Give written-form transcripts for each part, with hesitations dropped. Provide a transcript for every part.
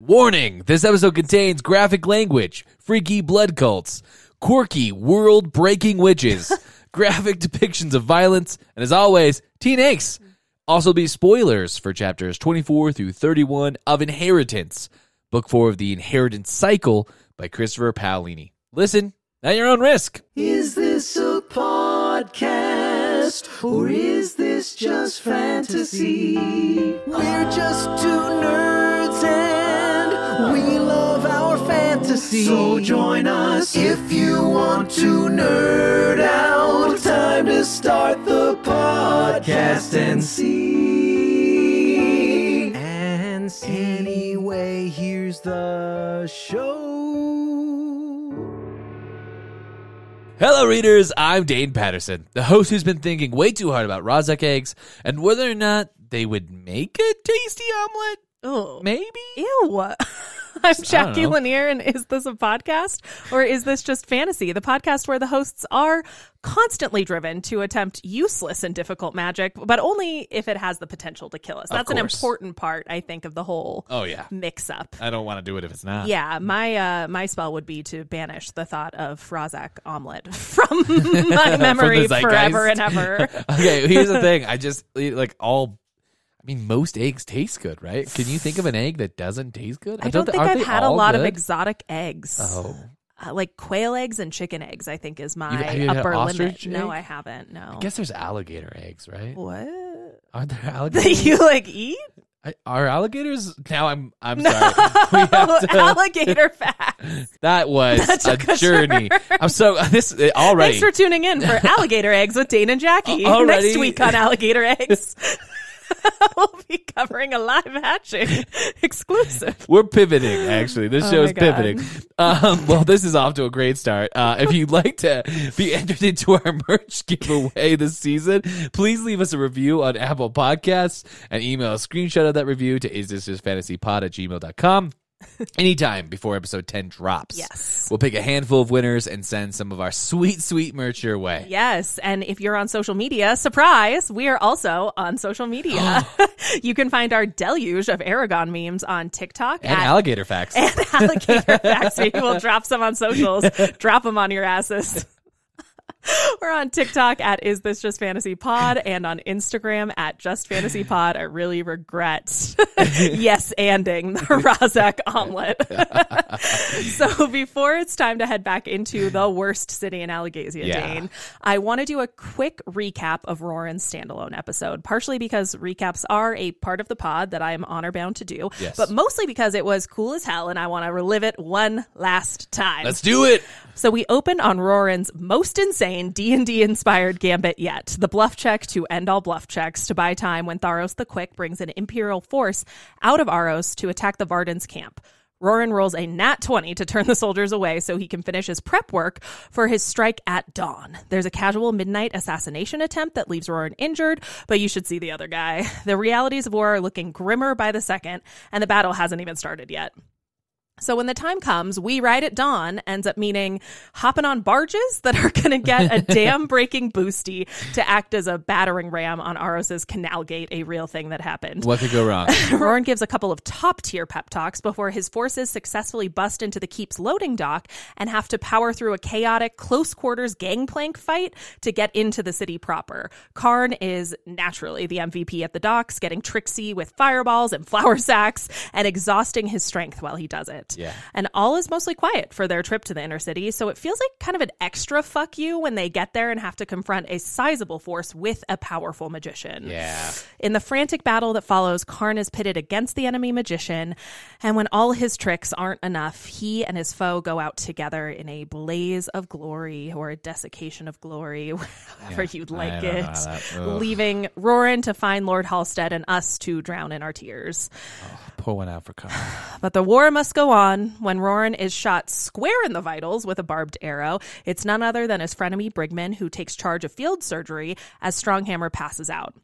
Warning, this episode contains graphic language, freaky blood cults, quirky, world-breaking witches, graphic depictions of violence, and as always, teen angst. Also be spoilers for chapters 24 through 31 of Inheritance, Book 4 of the Inheritance Cycle by Christopher Paolini. Listen at your own risk. Is this a podcast, or is this just fantasy? We're just two nerds and we love our fantasy. So join us if you want to nerd out. Time to start the podcast and see. Anyway, here's the show. Hello, readers. I'm Dane Patterson, the host who's been thinking way too hard about Rozek eggs and whether or not they would make a tasty omelet. Oh, Maybe? Ew. I'm Jacqui Lanier, and is this a podcast, or is this just fantasy? The podcast where the hosts are constantly driven to attempt useless and difficult magic, but only if it has the potential to kill us. That's an important part, I think, of the whole mix-up. I don't want to do it if it's not. Yeah, my spell would be to banish the thought of Rozek omelet from my memory forever and ever. Okay, here's the thing. Most eggs taste good, right? Can you think of an egg that doesn't taste good? I don't think I've had a lot of exotic eggs. Oh. Like quail eggs and chicken eggs, I think, is my have you upper had limit. egg? No, I haven't. No. I guess there's alligator eggs, right? What? Aren't there That alligators? you eat? Are alligators? Now I'm sorry. We have to, alligator facts. that was a journey. I'm so already. Thanks for tuning in for Alligator Eggs with Dane and Jacqui. Already? Next week on Alligator Eggs, we'll be covering a live hatching exclusive. We're pivoting, actually. This show is pivoting. Well, this is off to a great start. If you'd like to be entered into our merch giveaway this season, please leave us a review on Apple Podcasts and email a screenshot of that review to isthisjustfantasypod@gmail.com. Anytime before episode 10 drops. Yes. We'll pick a handful of winners and send some of our sweet, sweet merch your way. Yes. And if you're on social media, surprise, we are also on social media. You can find our deluge of Eragon memes on TikTok. And alligator facts. And alligator facts. Maybe we'll drop some on socials. Drop them on your asses. We're on TikTok at Is This Just Fantasy Pod and on Instagram at Just Fantasy Pod. I really regret yes-anding the Rozek omelet. So before it's time to head back into the worst city in Alagasia, Dane, I want to do a quick recap of Roran's standalone episode, partially because recaps are a part of the pod that I am honor-bound to do, but mostly because it was cool as hell and I want to relive it one last time. Let's do it! So we open on Roran's most insane D&D inspired gambit yet, the bluff check to end all bluff checks to buy time when Tharos the Quick brings an Imperial force out of Aros to attack the Varden's camp. Roran rolls a nat 20 to turn the soldiers away so he can finish his prep work for his strike at dawn. There's a casual midnight assassination attempt that leaves Roran injured, but you should see the other guy. The realities of war are looking grimmer by the second, and the battle hasn't even started yet. So when the time comes, we ride at dawn ends up meaning hopping on barges that are going to get a dam-breaking boosty to act as a battering ram on Aros's Canal Gate, a real thing that happened. What could go wrong? Roran gives a couple of top-tier pep talks before his forces successfully bust into the keep's loading dock and have to power through a chaotic, close-quarters gangplank fight to get into the city proper. Karn is naturally the MVP at the docks, getting tricksy with fireballs and flour sacks and exhausting his strength while he does it. Yeah. And all is mostly quiet for their trip to the inner city, so it feels like kind of an extra fuck you when they get there and have to confront a sizable force with a powerful magician. Yeah. In the frantic battle that follows, Karn is pitted against the enemy magician, and when all his tricks aren't enough, he and his foe go out together in a blaze of glory, or a desiccation of glory, however you'd like it, leaving Roran to find Lord Halstead and us to drown in our tears. Oh, pour one out for Karn. But the war must go on. When Roran is shot square in the vitals with a barbed arrow, it's none other than his frenemy Brigman who takes charge of field surgery as Stronghammer passes out.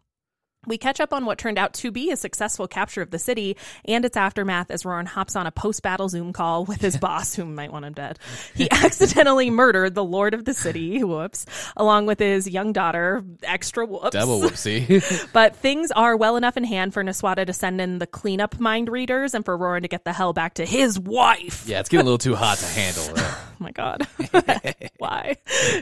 We catch up on what turned out to be a successful capture of the city and its aftermath as Roran hops on a post-battle Zoom call with his boss, who might want him dead. He accidentally murdered the lord of the city, whoops, along with his young daughter, extra whoops. Double whoopsie. But things are well enough in hand for Naswada to send in the cleanup mind readers and for Roran to get the hell back to his wife. Yeah, it's getting a little too hot to handle. Oh my God. Why?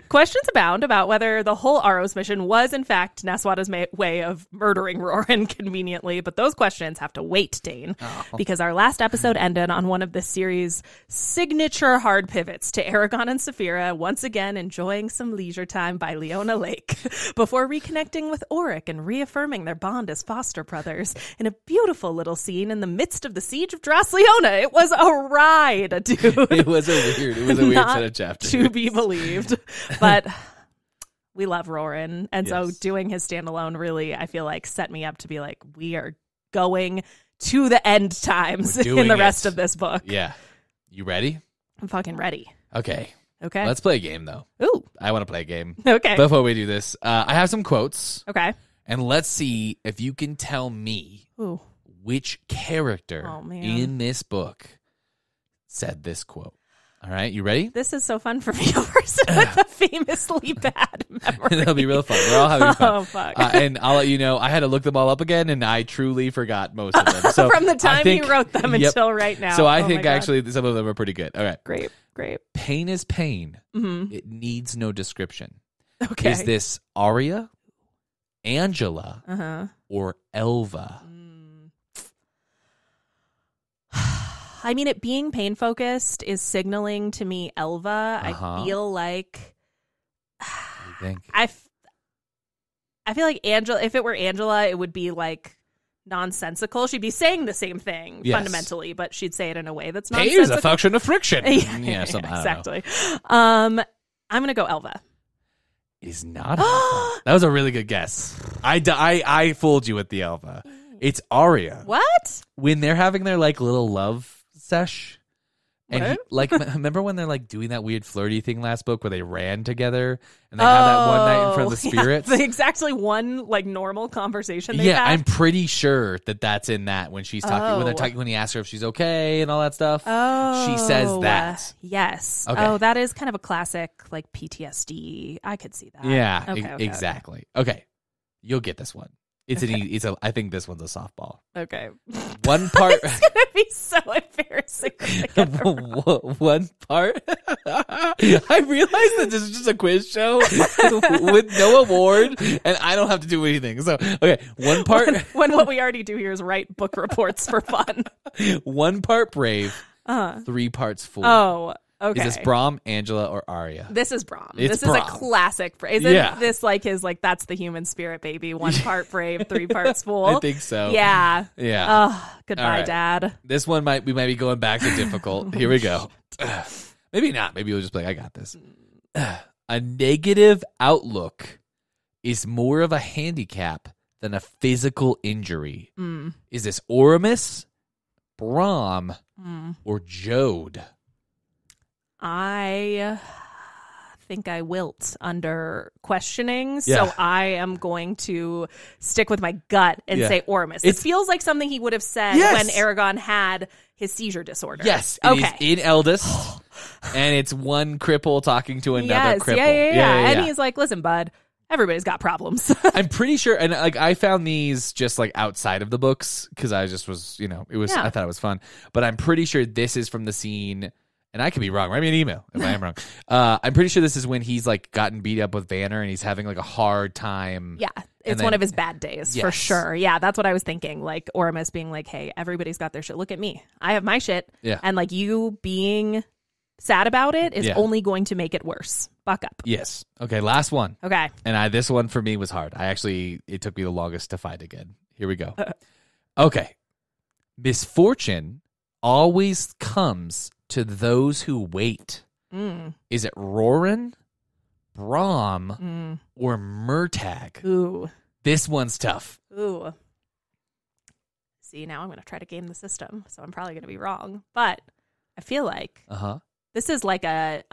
Questions abound about whether the whole Aros mission was, in fact, Naswada's way of murdering Roran conveniently, but those questions have to wait, Dane, because our last episode ended on one of the series' signature hard pivots to Eragon and Saphira once again enjoying some leisure time by Leona Lake before reconnecting with Auric and reaffirming their bond as foster brothers in a beautiful little scene in the midst of the siege of Dras-Leona. It was a ride, dude. It was a weird set of chapters. To be believed, but we love Roran, and so Yes. doing his standalone really, I feel like, set me up to be like, we are going to the end times We're in doing the rest it. of this book. Yeah. You ready? I'm fucking ready. Okay. Okay. Let's play a game, though. Ooh. I want to play a game. Okay. Before we do this, I have some quotes, Okay. and let's see if you can tell me Ooh. which character Oh, man. in this book said this quote. All right, you ready? This is so fun for me, a person with a famously bad memory. It'll be real fun. We're all having fun. Oh, fuck. And I'll let you know, I had to look them all up again, and I truly forgot most of them. So From the I time think- you wrote them Yep. until right now. So I Oh, think my God. actually some of them are pretty good. All right. Great. Pain is pain. Mm-hmm. It needs no description. Okay. Is this Arya, Angela, Uh-huh. or Elva? I mean, it being pain focused is signaling to me Elva. Uh-huh. I feel like What do you think? I feel like Angela. If it were Angela, it would be like nonsensical. She'd be saying the same thing Yes. fundamentally, but she'd say it in a way that's Pain nonsensical. is a function of friction. Yeah, something, I don't know. exactly. I'm gonna go Elva. It is not Elva. That was a really good guess. I fooled you with the Elva. It's Arya. What? When they're having their like little love sesh. And he, What? like, remember when they're like doing that weird flirty thing last book where they ran together and they had that one night in front of the spirits? Yeah, exactly one like normal conversation they Yeah, had. I'm pretty sure that that's in that when she's talking when they're talking when he asks her if she's okay and all that stuff. Oh, she says that. Yes. Okay. Oh, that is kind of a classic like PTSD. I could see that. Yeah, Okay. exactly. Okay, you'll get this one. It's an I think this one's a softball. Okay. One part. It's gonna be so embarrassing. when I get it wrong. One part. I realized that this is just a quiz show with no award, and I don't have to do anything. So, okay, one part. When what we already do here is write book reports for fun. One part brave, 3 parts fool. Oh, okay. Is this Brahm, Angela, or Arya? This is Brahm. It's This is Brahm. a classic. Isn't Yeah. this like his like that's the human spirit, baby? 1 part brave, 3 parts fool. I think so. Yeah. Yeah. Oh, goodbye, All right. Dad. This one we might be going back to difficult. Here we go. Maybe not. Maybe we'll just be like, I got this. A negative outlook is more of a handicap than a physical injury. Is this Oramus, Brahm, or Jeod? I think I wilt under questioning, Yeah. so I am going to stick with my gut and Yeah. say Oramus. It feels like something he would have said Yes. when Eragon had his seizure disorder. Yes. It Okay. is in Eldest, and it's one cripple talking to another Yes. cripple. Yeah. And he's like, listen, bud, everybody's got problems. I'm pretty sure, and like I found these just like outside of the books because I just was, it was. Yeah. I thought it was fun, but I'm pretty sure this is from the scene, and I could be wrong. Write me an email if I am wrong. I'm pretty sure this is when he's like gotten beat up with Vanner, and he's having like a hard time. Yeah. It's then- one of his bad days for Yes. sure. Yeah, that's what I was thinking. Like Oramus being like, hey, everybody's got their shit. Look at me. I have my shit. Yeah. And like you being sad about it is Yeah. only going to make it worse. Buck up. Yes. Okay. Last one, Okay. and this one for me was hard. It took me the longest to find again. Here we go. Okay. Misfortune always comes to those who wait. Is it Roran, Brahm, or Murtagh? Ooh. This one's tough. Ooh. See, now I'm going to try to game the system, so I'm probably going to be wrong. But I feel like Uh-huh. This is like a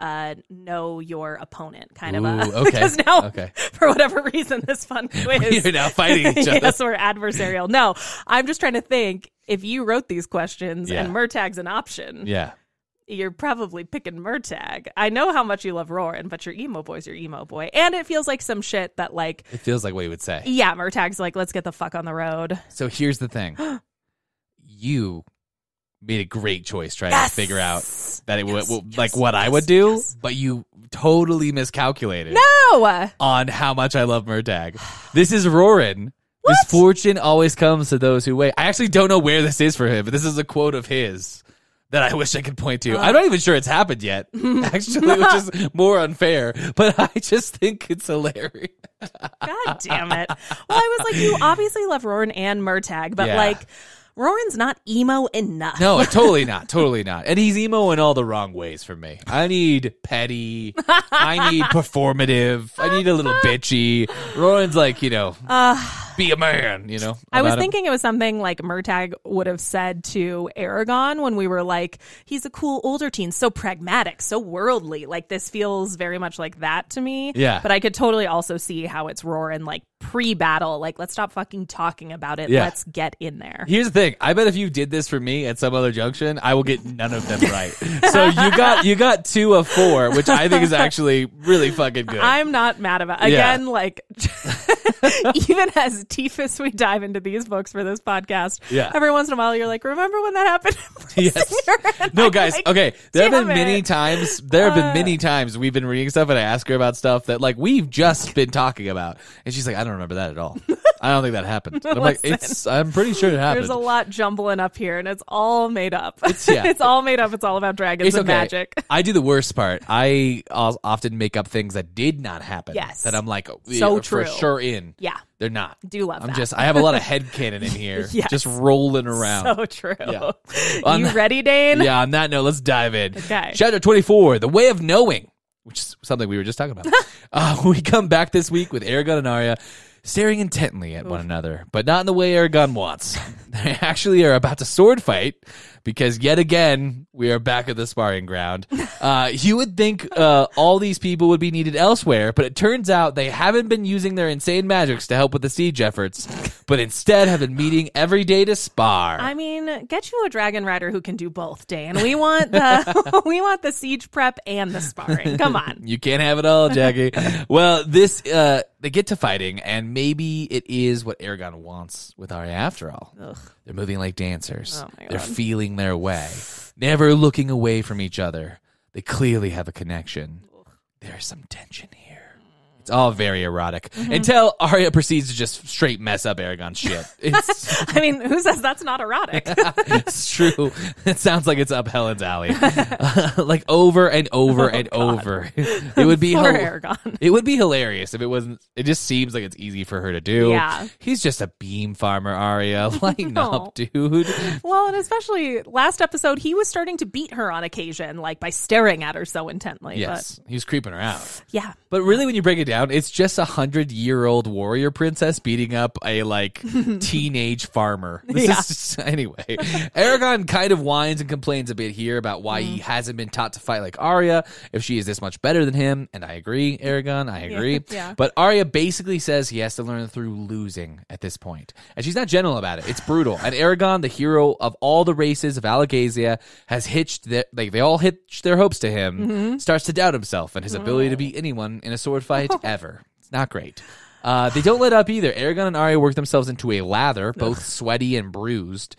know your opponent kind of Ooh, a. okay. Because now, Okay. for whatever reason, this fun quiz. You're now fighting each other. Yes, we're adversarial. No, I'm just trying to think. If you wrote these questions Yeah. and Murtag's an option, Yeah. you're probably picking Murtag. I know how much you love Roran, but your emo boy's your emo boy. And it feels like some shit that, like, It feels like what you would say. yeah, Murtag's like, let's get the fuck on the road. So here's the thing. You made a great choice trying to figure out that it would like what I would do, but you totally miscalculated No! on how much I love Murtag. This is Roran. Misfortune always comes to those who wait. I actually don't know where this is for him, but this is a quote of his that I wish I could point to. I'm not even sure it's happened yet, actually, which is more unfair, but I just think it's hilarious. God damn it. Well, I was like, you obviously love Roran and Murtag, but Yeah. like, Roran's not emo enough. No, totally not. Totally not. And he's emo in all the wrong ways for me. I need petty. I need performative. I need a little bitchy. Roran's like, you know, be a man, you know. I was about him. thinking it was something like Murtag would have said to Eragon when we were like, he's a cool older teen, so pragmatic, so worldly. Like, this feels very much like that to me. Yeah. But I could totally also see how it's Roran, like, pre-battle. Like, let's stop fucking talking about it. Yeah. Let's get in there. Here's the thing. I bet if you did this for me at some other junction, I will get none of them right. So you got 2 of 4, which I think is actually really fucking good. I'm not mad about it. Yeah. Again, like, even as Tiefus we dive into these books for this podcast, Yeah. every once in a while you're like, remember when that happened? Yes. And No, I'm guys. like, Okay. There have been damn many it. times. There have been many times we've been reading stuff and I ask her about stuff that like we've just been talking about, and she's like, "I don't remember that at all. I don't think that happened." And I'm like, Listen. I'm pretty sure it happened. There's a lot jumbling up here, and it's all made up. Yeah. It's all made up. It's all about dragons It's and okay. magic. I do the worst part. I often make up things that did not happen. Yes. That I'm like, So for true. sure in. Yeah. They're not. Do love that. I have a lot of headcanon in here. Yes. Just rolling around. So true. Yeah. On You that- ready, Dane? Yeah, on that note, let's dive in. Okay. Chapter 24, The Way of Knowing, which is something we were just talking about. We come back this week with Eragon and Arya staring intently at one another, but not in the way Eragon wants. They actually are about to sword fight because yet again, we are back at the sparring ground. You would think all these people would be needed elsewhere, but it turns out they haven't been using their insane magics to help with the siege efforts, but instead have been meeting every day to spar. I mean, get you a dragon rider who can do both, Dane. We want the we want the siege prep and the sparring. Come on. You can't have it all, Jackie. Well, this they get to fighting, and maybe it is what Eragon wants with Arya after all. Ugh. They're moving like dancers. Oh my God. They're feeling their way, never looking away from each other. They clearly have a connection. There's some tension here. It's all very erotic until Arya proceeds to just straight mess up Eragon's shit. It's I mean, who says that's not erotic? it's true. It sounds like it's up Helen's alley, like over and over and over. It would be Poor Eragon. It would be hilarious if it wasn't. It just seems like it's easy for her to do. Yeah. He's just a beam farmer, Arya. Lighten No. up, dude. Well, and especially last episode, he was starting to beat her on occasion, like by staring at her so intently. Yes, he was creeping her out. But yeah. But really, when you break it down, it's just 100-year-old warrior princess beating up a like teenage farmer. This Yeah. is just, anyway. Eragon kind of whines and complains a bit here about why he hasn't been taught to fight like Arya if she is this much better than him. And I agree, Eragon, I agree. Yeah. But Arya basically says he has to learn through losing at this point, and she's not gentle about it. It's brutal. And Eragon, the hero of all the races of Alagasia, has they all hitched their hopes to him. Starts to doubt himself and his ability to beat anyone in a sword fight ever. It's not great. They don't let up either. Eragon and Arya work themselves into a lather, both sweaty and bruised.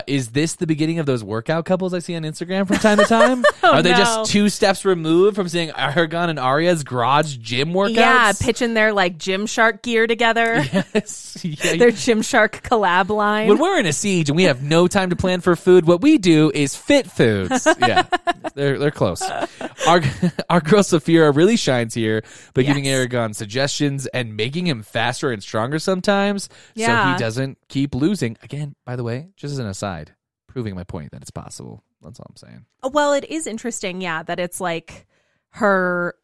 Is this the beginning of those workout couples I see on Instagram from time to time? Are they no. just 2 steps removed from seeing Eragon and Arya's garage gym workouts? Yeah, pitching their like Gymshark gear together. Yes. Yeah. Their Gymshark collab line. When we're in a siege and we have no time to plan for food, what we do is fit foods. Yeah, they're close. Our girl Saphira really shines here by giving Eragon suggestions and making him faster and stronger sometimes, so Yeah. he doesn't keep losing. Again, by the way, just as an aside, proving my point that it's possible. That's all I'm saying. Well, it is interesting, yeah, that it's like her.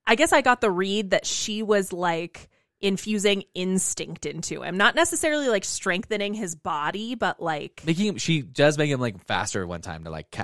I guess I got the read that she was like infusing instinct into him, not necessarily like strengthening his body, but like She does make him like faster one time to like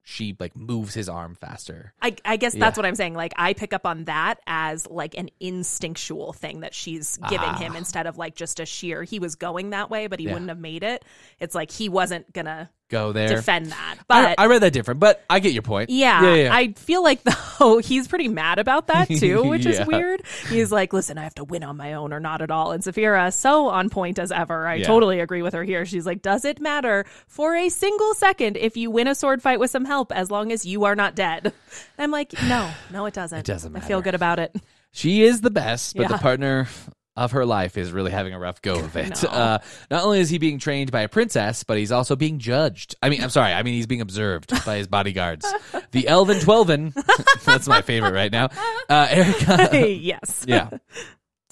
she like moves his arm faster. I guess that's what I'm saying. Like, I pick up on that as like an instinctual thing that she's giving him instead of like just a sheer, he was going that way, but he wouldn't have made it. It's like he wasn't going to go there, defend that. But I read that different, but I get your point. Yeah. I feel like though he's pretty mad about that too, which is weird. He's like, listen, I have to win on my own or not at all. And Saphira, so on point as ever. I totally agree with her here. She's like, does it matter for a single second if you win a sword fight with some help as long as you are not dead? And I'm like, no, it doesn't. It doesn't matter. I feel good about it. She is the best, but the partner of her life is really having a rough go of it. No. Not only is he being trained by a princess, but he's also being judged. I mean, he's being observed by his bodyguards. The Elven Twelven, that's my favorite right now. Eragon. Yes. Yeah.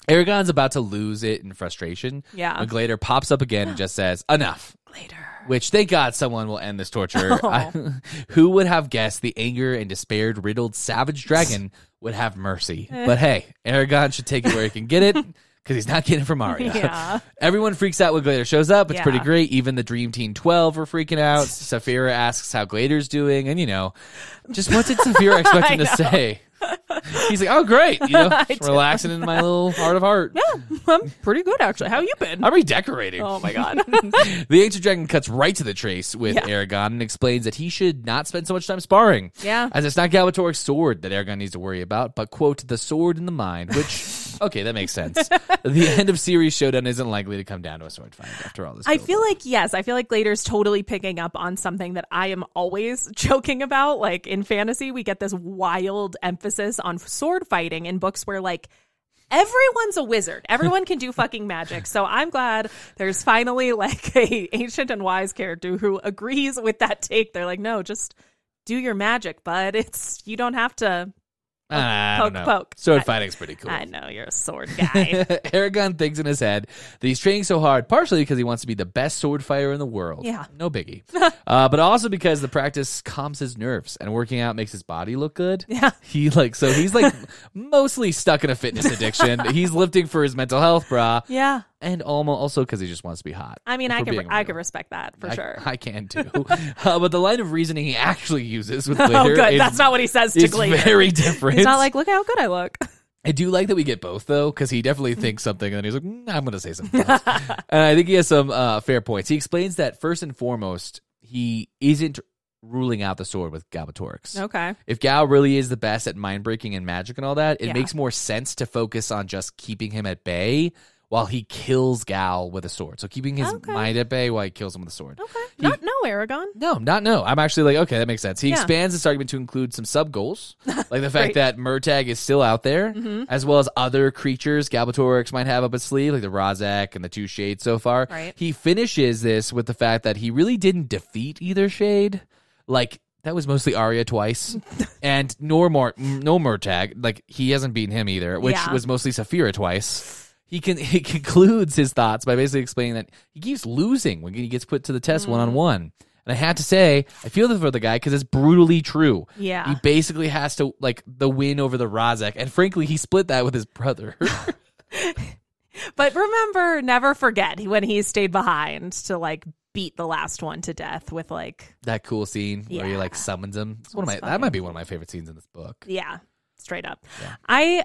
Eragon's about to lose it in frustration. Yeah. When Glader pops up again and just says, enough. Glader. Which, thank God, someone will end this torture. Who would have guessed the anger and despair-riddled savage dragon would have mercy? But hey, Eragon should take it where he can get it, because he's not getting it from Arya. Yeah. Everyone freaks out when Glader shows up. It's pretty great. Even the Dream Team 12 are freaking out. Saphira asks how Glader's doing, and just what did Saphira expect him to say? He's like, oh, great. Just relaxing in my little heart of heart. Yeah, I'm pretty good, actually. How you been? I'm redecorating. Oh, my God. The ancient dragon cuts right to the trace with Eragon and explains that he should not spend so much time sparring. Yeah. As it's not Galbatorix's sword that Eragon needs to worry about, but, quote, the sword in the mind, which, okay, that makes sense. The end of series showdown isn't likely to come down to a sword fight after all this. I feel like Glader's totally picking up on something that I am always joking about. Like, in fantasy, we get this wild emphasis on sword fighting in books where, like, everyone's a wizard. Everyone can do fucking magic. So I'm glad there's finally like a ancient and wise character who agrees with that take. They're like, no, just do your magic, but you don't have to poke. Sword fighting's pretty cool. I know, you're a sword guy. Eragon thinks in his head that he's training so hard, partially because he wants to be the best sword fighter in the world. Yeah. No biggie. But also because the practice calms his nerves and working out makes his body look good. Yeah. He's mostly stuck in a fitness addiction. He's lifting for his mental health, brah. Yeah. And also because he just wants to be hot. I mean, I could respect that for sure. I can too. But the line of reasoning he actually uses with Glader good. That's not what he says to Glader. It's very different. He's not like, look how good I look. I do like that we get both, though, because he definitely thinks something, and then he's like, I'm going to say something else. And I think he has some fair points. He explains that, first and foremost, he isn't ruling out the sword with Galbatorix. Okay. If Gal really is the best at mind-breaking and magic and all that, it makes more sense to focus on just keeping him at bay while he kills Gal with a sword. So keeping his mind at bay while he kills him with a sword. Okay. No, Eragon. No. I'm actually like, okay, that makes sense. He expands this argument to include some sub-goals, like the fact that Murtagh is still out there, as well as other creatures Galbatorix might have up his sleeve, like the Rozak and the two Shades so far. Right. He finishes this with the fact that he really didn't defeat either Shade. Like, that was mostly Arya twice, and no Murtagh. Like, he hasn't beaten him either, which was mostly Saphira twice. He concludes his thoughts by basically explaining that he keeps losing when he gets put to the test one-on-one. And I had to say, I feel for the guy because it's brutally true. Yeah. He basically has to, like, the win over the Rozak. And frankly, he split that with his brother. But remember, never forget when he stayed behind to, like, beat the last one to death with, like... that cool scene where he, like, summons him. That might be one of my favorite scenes in this book. Yeah. Straight up. Yeah.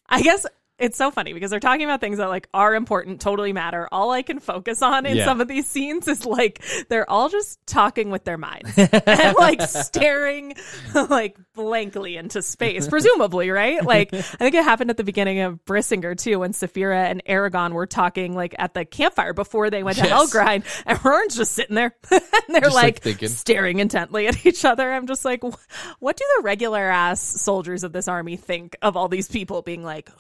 I guess... it's so funny because they're talking about things that like are important, totally matter. All I can focus on in some of these scenes is like they're all just talking with their minds and like staring like blankly into space, presumably, right? Like I think it happened at the beginning of Brissinger too, when Saphira and Eragon were talking like at the campfire before they went to Hellgrind, and Roran's just sitting there and they're just, like staring intently at each other. I'm just like, what do the regular ass soldiers of this army think of all these people being like,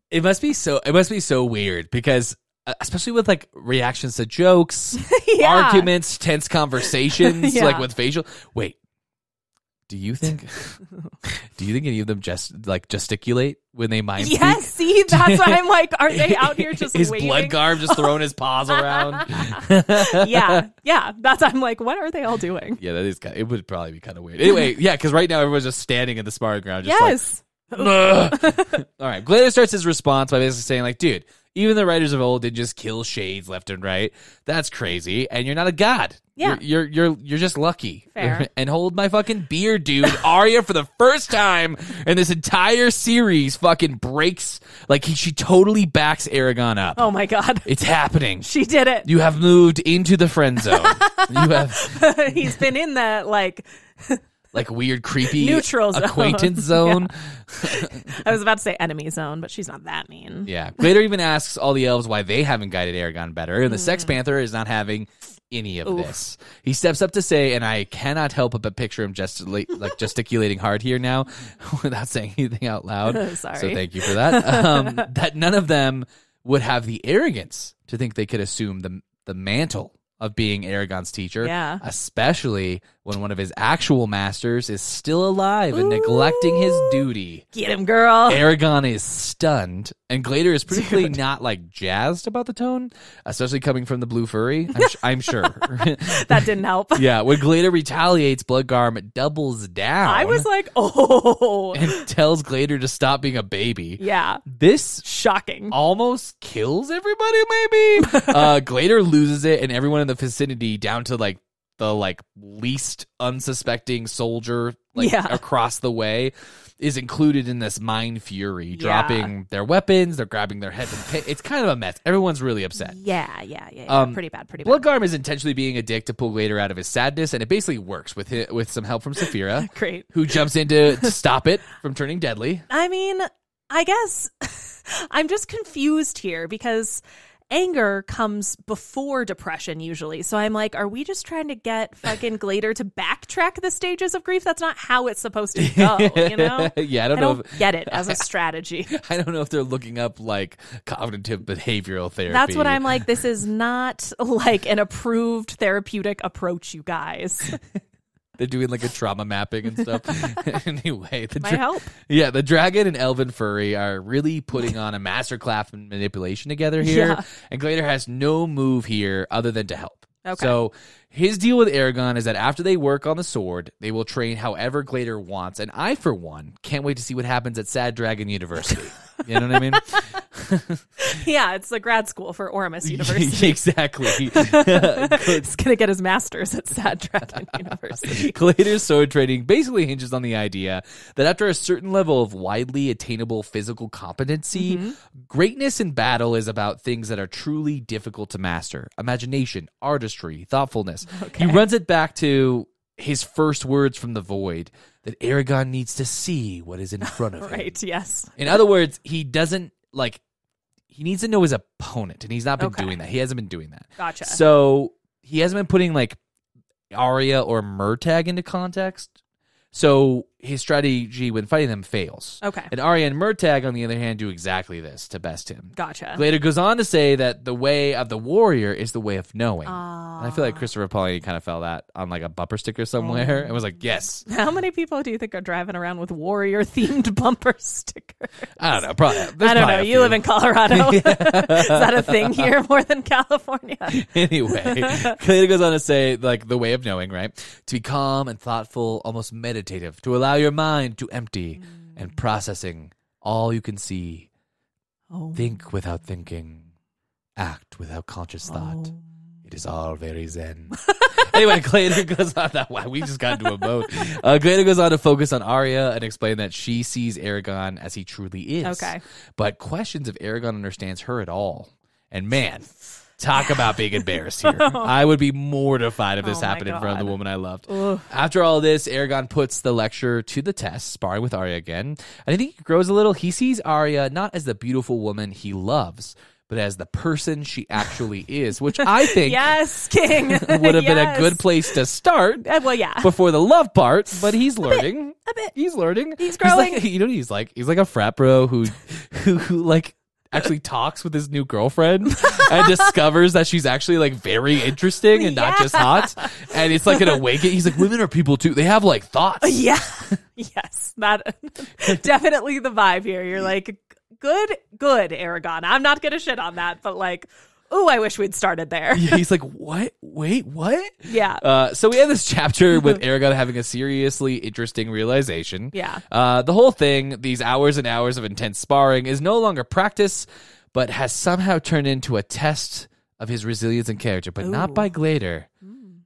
It must be so weird because especially with like reactions to jokes, arguments, tense conversations, like with facial. Wait, do you think any of them just like gesticulate when they mind speak? Yes, see, that's what I'm like. Are they out here just his waving? Blood Garb just throwing his paws around? yeah. That's I'm like, what are they all doing? Yeah, that is. It would probably be kind of weird. Anyway, because right now everyone's just standing in the sparring ground, just like. All right, Glader starts his response by basically saying like, dude, even the writers of old did just kill Shades left and right. That's crazy, and you're not a god. Yeah. You're just lucky. Fair. And hold my fucking beer, dude. Arya, for the first time in this entire series, fucking breaks, like, she totally backs Eragon up. Oh my God. It's happening. She did it. You have moved into the friend zone. You have He's been in that, like weird, creepy neutral zone. Acquaintance zone. Yeah. I was about to say enemy zone, but she's not that mean. Yeah. Glader even asks all the elves why they haven't guided Eragon better, and the Sex Panther is not having any of this. He steps up to say, and I cannot help but picture him gesticulating hard here now without saying anything out loud. Sorry. So thank you for that. That none of them would have the arrogance to think they could assume the mantle of being Eragon's teacher, especially when one of his actual masters is still alive and neglecting his duty. Get him, girl. Eragon is stunned, and Glader is particularly not jazzed about the tone, especially coming from the blue furry. I'm sure. That didn't help. Yeah, when Glader retaliates, Bloodgarm doubles down. I was like, oh. And tells Glader to stop being a baby. Yeah. This shocking. Almost kills everybody, maybe. Glader loses it, and everyone in the vicinity, down to the least unsuspecting soldier across the way, is included in this mind fury, dropping their weapons. They're grabbing their heads. It's kind of a mess. Everyone's really upset. Yeah. Pretty bad. Bloodgarm is intentionally being a dick to pull Glader out of his sadness, and it basically works with some help from Saphira. Great. Who jumps in to stop it from turning deadly. I mean, I guess I'm just confused here because anger comes before depression usually. So I'm like, are we just trying to get fucking Glader to backtrack the stages of grief? That's not how it's supposed to go, you know? Yeah, I don't get it as a strategy. I don't know if they're looking up cognitive behavioral therapy. That's what I'm like. This is not an approved therapeutic approach, you guys. They're doing a trauma mapping and stuff. Anyway, Might help. Yeah, the dragon and elven furry are really putting on a masterclass in manipulation together here. Yeah. And Glader has no move here other than to help. Okay. So his deal with Eragon is that after they work on the sword, they will train however Glader wants. And I, for one, can't wait to see what happens at Sad Dragon University. You know what I mean? Yeah, it's a grad school for Oramus University. Exactly. He's going to get his master's at Sad Dragon University. Glader's sword training basically hinges on the idea that after a certain level of widely attainable physical competency, greatness in battle is about things that are truly difficult to master. Imagination, artistry, thoughtfulness. Okay. He runs it back to his first words from the void, that Eragon needs to see what is in front of him. Right, yes. In other words, he doesn't, he needs to know his opponent, and he's not been doing that. He hasn't been doing that. Gotcha. So he hasn't been putting, Arya or Murtagh into context. So his strategy when fighting them fails. Okay. And Arya and Murtagh, on the other hand, do exactly this to best him. Gotcha. Glader goes on to say that the way of the warrior is the way of knowing. And I feel like Christopher Paolini kind of felt that on a bumper sticker somewhere and was like, yes. How many people do you think are driving around with warrior-themed bumper stickers? I don't know. Probably. I don't know. You live in Colorado. Is that a thing here more than California? Anyway, Glader goes on to say, the way of knowing, right? To be calm and thoughtful, almost meditative, to allow your mind to empty and processing all you can see. Think without thinking. Act without conscious thought. It is all very zen. Anyway, Glader goes on that. Wow, we just got into a boat. Glader goes on to focus on Arya and explain that she sees Eragon as he truly is. Okay. But questions if Eragon understands her at all. And man, talk about being embarrassed here. I would be mortified if this happened in front of the woman I loved. Ugh. After all this, Eragon puts the lecture to the test, sparring with Arya again. And I think he grows a little. He sees Arya not as the beautiful woman he loves, but as the person she actually is, which I think yes, King would have been a good place to start. Well, yeah, before the love part, but he's learning. A bit. He's learning. He's growing. He's like a frat bro who actually talks with his new girlfriend and discovers that she's actually very interesting and not just hot. And it's an awakening. He's like, women are people too. They have thoughts. Yeah. Yes. That definitely the vibe here. You're like, good, Eragon. I'm not going to shit on that, but ooh, I wish we'd started there. Yeah, he's like, what? Wait, what? Yeah. So we have this chapter with Eragon having a seriously interesting realization. Yeah. The whole thing, these hours and hours of intense sparring, is no longer practice, but has somehow turned into a test of his resilience and character, but not by Glader,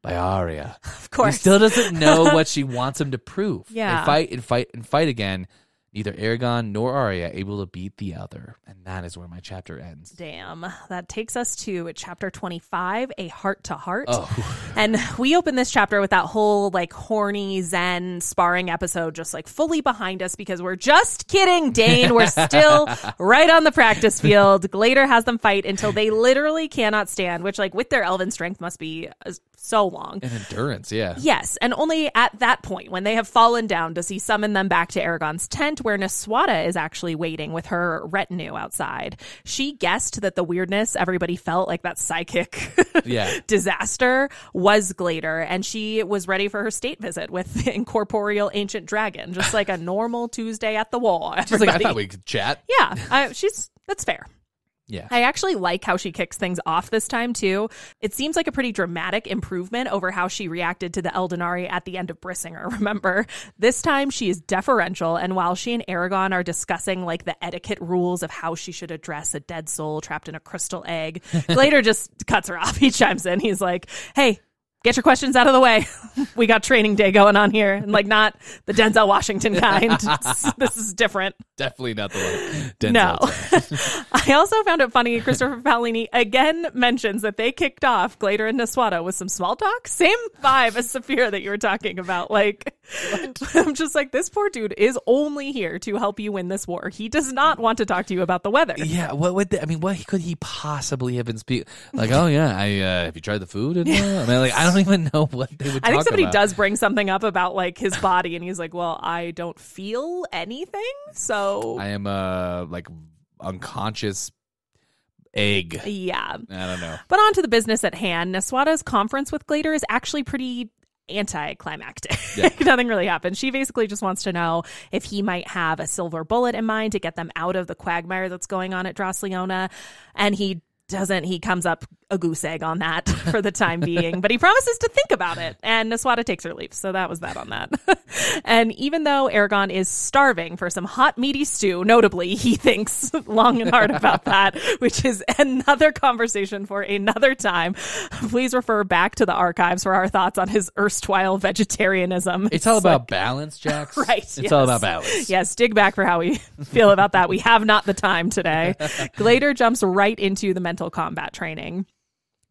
by Arya. Of course. He still doesn't know what she wants him to prove. Yeah. They fight again. Neither Eragon nor Arya able to beat the other. And that is where my chapter ends. Damn. That takes us to chapter 25, A Heart to Heart. Oh. And we open this chapter with that whole like horny Zen sparring episode just like fully behind us because we're just kidding, Dane. We're still right on the practice field. Glader has them fight until they literally cannot stand, which like with their elven strength must be so long. And endurance, yeah. Yes, and only at that point, when they have fallen down, does he summon them back to Eragon's tent, where Niswada is actually waiting with her retinue outside. She guessed that the weirdness everybody felt, like that psychic disaster, was Glader, and she was ready for her state visit with the incorporeal ancient dragon, just like a normal Tuesday at the wall. She's like, I thought we could chat. Yeah, that's fair. Yeah. I actually like how she kicks things off this time, too. It seems like a pretty dramatic improvement over how she reacted to the Eldenari at the end of Brissinger, remember? This time, she is deferential, and while she and Eragon are discussing, like, the etiquette rules of how she should address a dead soul trapped in a crystal egg, Glader just cuts her off. He chimes in. He's like, hey, get your questions out of the way. We got training day going on here. And like not the Denzel Washington kind. This is different. Definitely not the one. Denzel. No. I also found it funny. Christopher Paolini again mentions that they kicked off Glader and Niswada with some small talk. Same vibe as Saphira that you were talking about. Like, I'm just like, this poor dude is only here to help you win this war. He does not want to talk to you about the weather. Yeah. What could he possibly have been speaking? Like, oh yeah, have you tried the food? And, I mean, like, I don't even know what they would talk about. I think somebody does bring something up about like his body, and he's like, well, I don't feel anything, so I am like unconscious egg. Yeah. I don't know. But on to the business at hand. Niswada's conference with Glader is actually pretty anticlimactic. Yeah. Nothing really happens. She basically just wants to know if he might have a silver bullet in mind to get them out of the quagmire that's going on at Dras-Leona, and he doesn't. He comes up a goose egg on that for the time being, but he promises to think about it, and Niswada takes her leave. So that was that on that. And even though Eragon is starving for some hot meaty stew, notably, he thinks long and hard about that, which is another conversation for another time. Please refer back to the archives for our thoughts on his erstwhile vegetarianism. It's all about balance, Jax. Right. It's all about balance. Yes, dig back for how we feel about that. We have not the time today. Glader jumps right into the mental combat training.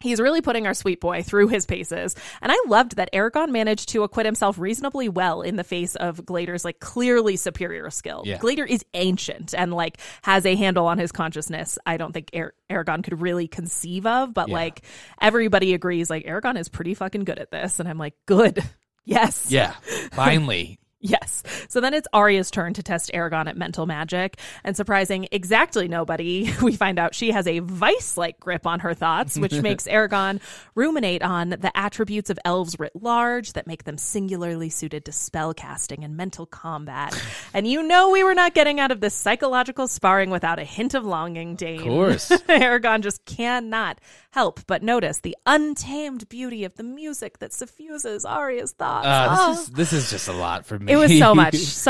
He's really putting our sweet boy through his paces. And I loved that Eragon managed to acquit himself reasonably well in the face of Glader's like clearly superior skill. Yeah. Glader is ancient and like has a handle on his consciousness I don't think Eragon could really conceive of. But like everybody agrees like Eragon is pretty fucking good at this. And I'm like, good. Yes. Yeah. Finally. Yes. So then it's Arya's turn to test Eragon at mental magic, and surprising exactly nobody, we find out she has a vice-like grip on her thoughts, which makes Eragon ruminate on the attributes of elves writ large that make them singularly suited to spell casting and mental combat. And you know we were not getting out of this psychological sparring without a hint of longing, Dane. Of course. Eragon just cannot help but notice the untamed beauty of the music that suffuses Arya's thoughts. This is just a lot for me. It was so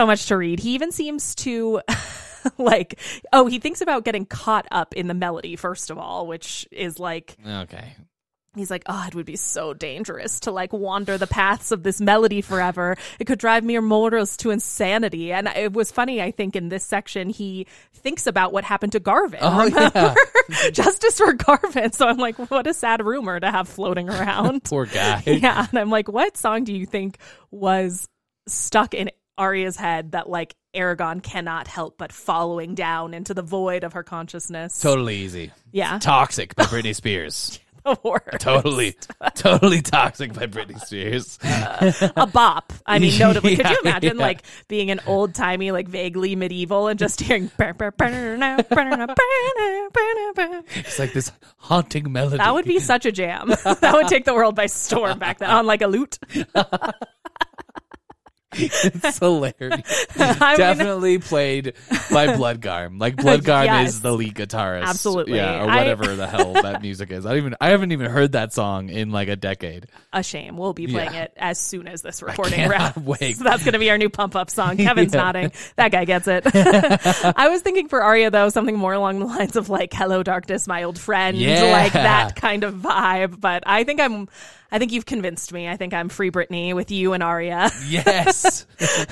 much to read. He even seems to like, he thinks about getting caught up in the melody, first of all, which is like, okay. He's like, it would be so dangerous to like wander the paths of this melody forever. It could drive mere mortals to insanity. And it was funny, I think, in this section, he thinks about what happened to Garvin. Oh, remember? Yeah. Justice for Garvin. So I'm like, what a sad rumor to have floating around. Poor guy. Yeah. And I'm like, what song do you think was stuck in Arya's head that like Eragon cannot help but following down into the void of her consciousness? Totally easy. Yeah. Toxic by Britney Spears. The worst. Totally Toxic by Britney Spears. A bop. I mean, notably. Could you imagine like being an old timey, like vaguely medieval and just hearing it's like this haunting melody. That would be such a jam. That would take the world by storm back then on like a lute. It's hilarious. Definitely played by Bloodgarm. Like Bloodgarm Yes. is the lead guitarist. Absolutely. Yeah, or whatever the hell that music is. I haven't even heard that song in like a decade. A shame. We'll be playing it as soon as this recording cannot wraps. wait. So that's going to be our new pump up song. Kevin's nodding. That guy gets it. I was thinking for Arya though, something more along the lines of like "Hello, darkness, my old friend," like that kind of vibe. But I think you've convinced me. I think I'm Free Britney with you and Arya. Yes.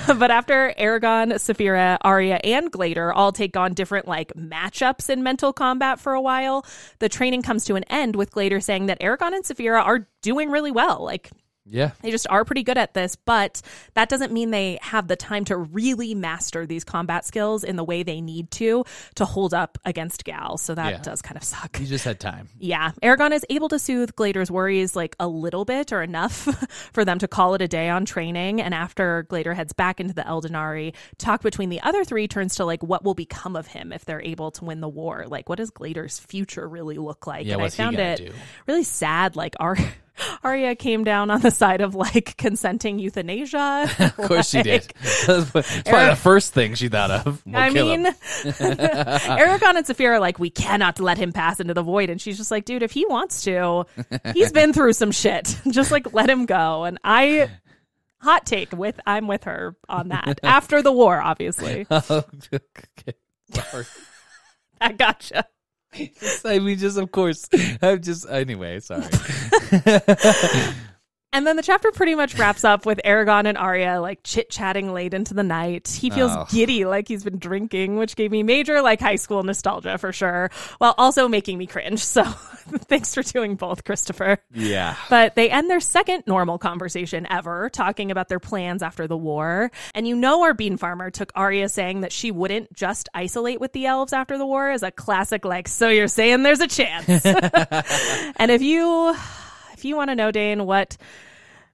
But after Eragon, Saphira, Arya, and Glader all take on different like matchups in mental combat for a while, the training comes to an end with Glader saying that Eragon and Saphira are doing really well. Like, yeah. They just are pretty good at this, but that doesn't mean they have the time to really master these combat skills in the way they need to hold up against Gal. So that does kind of suck. You just had time. Yeah. Eragon is able to soothe Glader's worries like a little bit or enough for them to call it a day on training. And after Glader heads back into the Eldenari, talk between the other three turns to like what will become of him if they're able to win the war. Like, what does Glader's future really look like? Yeah, and what's I found he gonna it do? really sad. Like, Arya came down on the side of like consenting euthanasia. Of course she did. That's probably the first thing she thought of. Eragon and Saphira are like, we cannot let him pass into the void. And she's just like, dude, if he wants to, he's been through some shit. Just like let him go. And hot take I'm with her on that. After the war, obviously. Okay. Sorry. I gotcha. I mean, just of course. Anyway, sorry. And then the chapter pretty much wraps up with Eragon and Arya like chit-chatting late into the night. He feels giddy like he's been drinking, which gave me major like high school nostalgia for sure, while also making me cringe. So thanks for doing both, Christopher. Yeah. But they end their second normal conversation ever, talking about their plans after the war. And our bean farmer took Arya saying that she wouldn't just isolate with the elves after the war as a classic like, so you're saying there's a chance. And if you want to know, Dane, what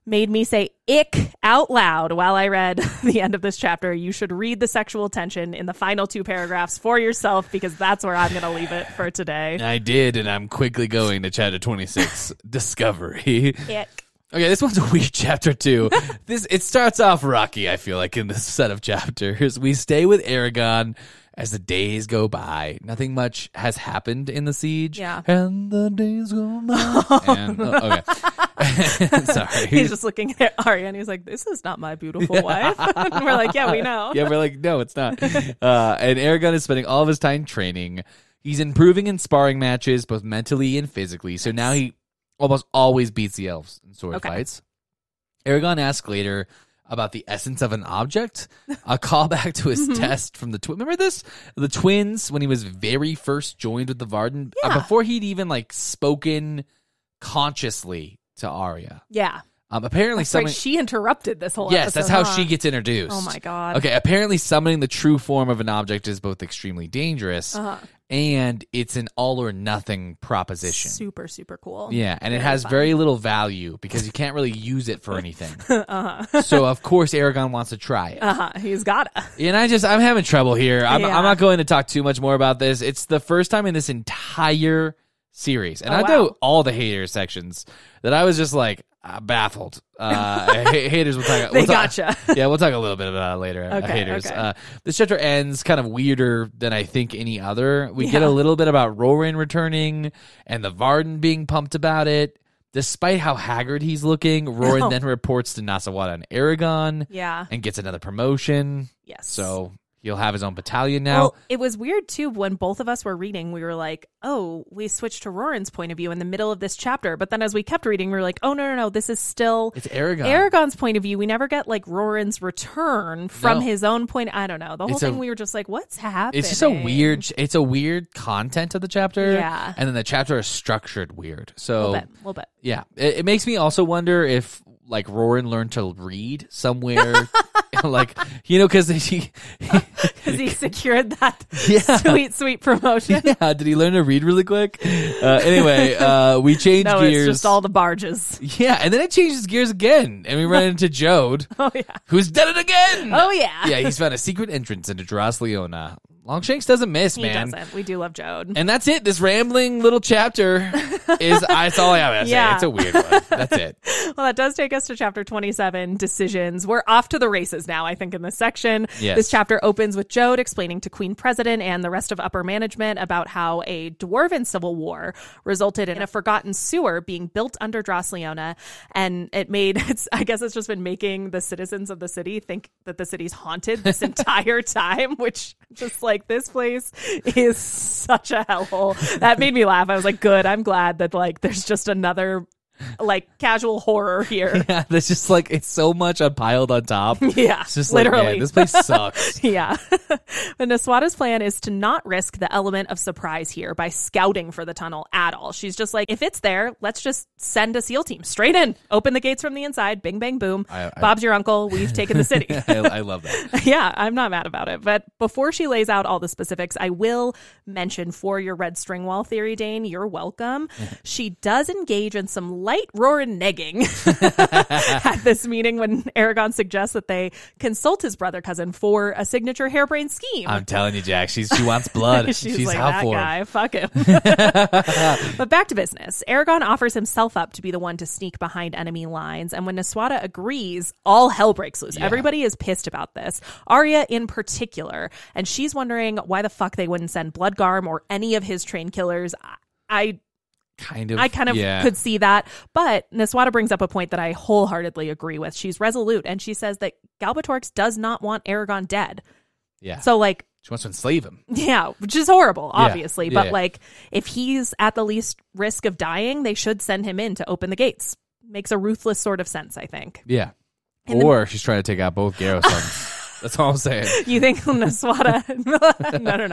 made me say ick out loud while I read the end of this chapter, you should read the sexual tension in the final 2 paragraphs for yourself, because that's where I'm going to leave it for today. I did, and I'm quickly going to chapter 26, Discovery. Ick. Okay, this one's a weird chapter too. It starts off rocky, I feel like, in this set of chapters. We stay with Eragon as the days go by. Nothing much has happened in the siege. Yeah. And the days go by. Okay. Sorry. He's just looking at Arya and he's like, this is not my beautiful wife. And we're like, yeah, we know. Yeah, we're like, no, it's not. And Eragon is spending all of his time training. He's improving in sparring matches, both mentally and physically. So now he almost always beats the elves in sword fights. Eragon asks Glader about the essence of an object, a callback to his test from the remember this? The twins, when he was very first joined with the Varden, before he'd even like spoken consciously to Arya. Yeah. Apparently right, she interrupted this whole Yes, episode. that's how she gets introduced. Oh my god. Okay, apparently summoning the true form of an object is both extremely dangerous and it's an all or nothing proposition. Super, super cool. Yeah, and it has very little value because you can't really use it for anything. So of course Eragon wants to try it. He's gotta. And I'm having trouble here. I'm not going to talk too much more about this. It's the first time in this entire series, and I know all the hater sections, that I was just like baffled. Haters will talk. Gotcha. Yeah, we'll talk a little bit about it later. Haters. Okay. This chapter ends kind of weirder than I think any other. We get a little bit about Roran returning and the Varden being pumped about it. Despite how haggard he's looking, Roran then reports to Nasawada and Eragon. Yeah. And gets another promotion. Yes. So he'll have his own battalion now. Well, it was weird, too, when both of us were reading, we were like, oh, we switched to Roran's point of view in the middle of this chapter. But then as we kept reading, we were like, oh, no, this is still... It's Eragon. Eragon's point of view. We never get, like, Roran's return from his own point. I don't know. The whole thing, we were just like, what's happening? It's just a weird content of the chapter. Yeah. And then the chapter is structured weird. So... A little bit. Yeah. It makes me also wonder if, like, Roran learned to read somewhere... like, because he secured that sweet promotion. Yeah, did he learn to read really quick? Anyway, we changed gears. It's just all the barges. Yeah, and then it changes gears again, and we run into Jeod, who's done it again. Oh yeah, yeah. He's found a secret entrance into Dras-Leona. Longshanks doesn't miss, He man. doesn't. We do love Jeod. And that's it. This rambling little chapter that's all I have to say. It's a weird one. That's it. Well, that does take us to chapter 27, decisions. We're off to the races now, I think, in this section. Yes. This chapter opens with Jeod explaining to Queen President and the rest of upper management about how a dwarven civil war resulted in a forgotten sewer being built under Dras-Leona. And I guess it's just been making the citizens of the city think that the city's haunted this entire time, which just like, this place is such a hellhole. That made me laugh. I was like, good. I'm glad that like there's just another like casual horror here. Yeah, there's just like it's so much piled on top. Yeah, it's just literally. Like, man, this place sucks. Yeah. But Naswada's plan is to not risk the element of surprise here by scouting for the tunnel at all. She's just like, if it's there, let's just send a SEAL team straight in, open the gates from the inside, bing, bang, boom. Bob's your uncle. We've taken the city. I love that. Yeah, I'm not mad about it. But before she lays out all the specifics, I will mention for your red string wall theory, Dane, you're welcome. She does engage in some light roaring negging at this meeting when Eragon suggests that they consult his brother cousin for a signature harebrained scheme. I'm telling you, Jack, she wants blood. She's like, out that for guy, fuck him. But back to business. Eragon offers himself up to be the one to sneak behind enemy lines, and when Naswada agrees, all hell breaks loose. Yeah. Everybody is pissed about this. Arya in particular, and she's wondering why the fuck they wouldn't send Bloodgarm or any of his trained killers. I kind of could see that, but Naswada brings up a point that I wholeheartedly agree with. She's resolute, and she says that Galbatorix does not want Eragon dead. Yeah. So, like, she wants to enslave him. Yeah, which is horrible, obviously. Yeah. But, like, if he's at the least risk of dying, they should send him in to open the gates. Makes a ruthless sort of sense, I think. Yeah. Or she's trying to take out both Garrow sons. That's all I'm saying. You think Naswada...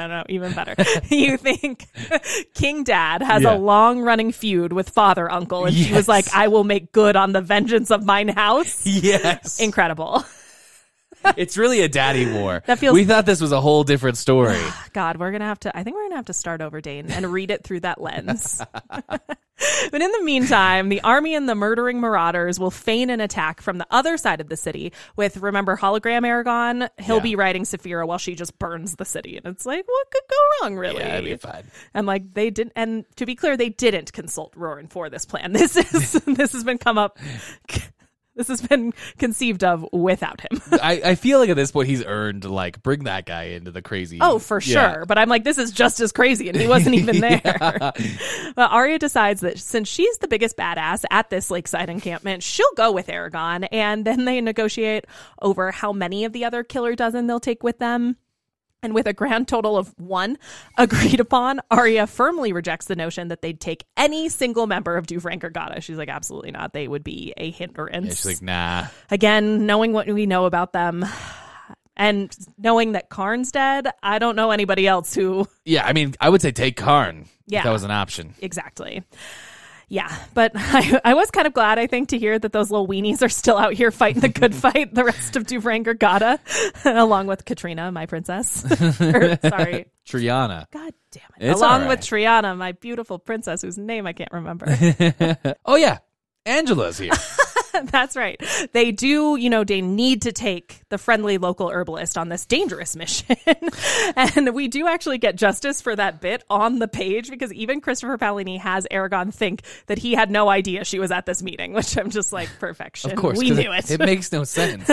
No, even better. You think King Dad has a long-running feud with Father Uncle, and she was like, I will make good on the vengeance of mine house? Yes. Incredible. It's really a daddy war. That feels... We thought this was a whole different story. God, I think we're going to have to start over, Dane, and read it through that lens. But in the meantime, the army and the murdering marauders will feign an attack from the other side of the city with, remember, hologram Eragon? He'll be riding Saphira while she just burns the city. And it's like, what could go wrong, really? Yeah, it'd be fine. And like, they didn't, and to be clear, they didn't consult Roran for this plan. This has been This has been conceived of without him. I feel like at this point he's earned, like, bring that guy into the crazy. Oh, for sure. But I'm like, this is just as crazy, and he wasn't even there. But Arya decides that since she's the biggest badass at this lakeside encampment, she'll go with Eragon, and then they negotiate over how many of the other killer dozen they'll take with them. And with a grand total of 1 agreed upon, Arya firmly rejects the notion that they'd take any single member of Dufrank or Gata. She's like, absolutely not. They would be a hindrance. Yeah, she's like, nah. Again, knowing what we know about them and knowing that Karn's dead, I don't know anybody else who... Yeah, I mean, I would say take Karn. Yeah. If that was an option. Exactly. Yeah, but I was kind of glad, I think, to hear that those little weenies are still out here fighting the good fight, the rest of Dufrank or Gata, along with Katrina, my princess. Sorry. Triana. God damn it. It's along all with right. Triana, my beautiful princess, whose name I can't remember. Oh, yeah. Angela's here. That's right. They do, they need to take the friendly local herbalist on this dangerous mission. And we do actually get justice for that bit on the page, because even Christopher Paolini has Eragon think that he had no idea she was at this meeting, which I'm just like, perfection. Of course. We knew it. It makes no sense.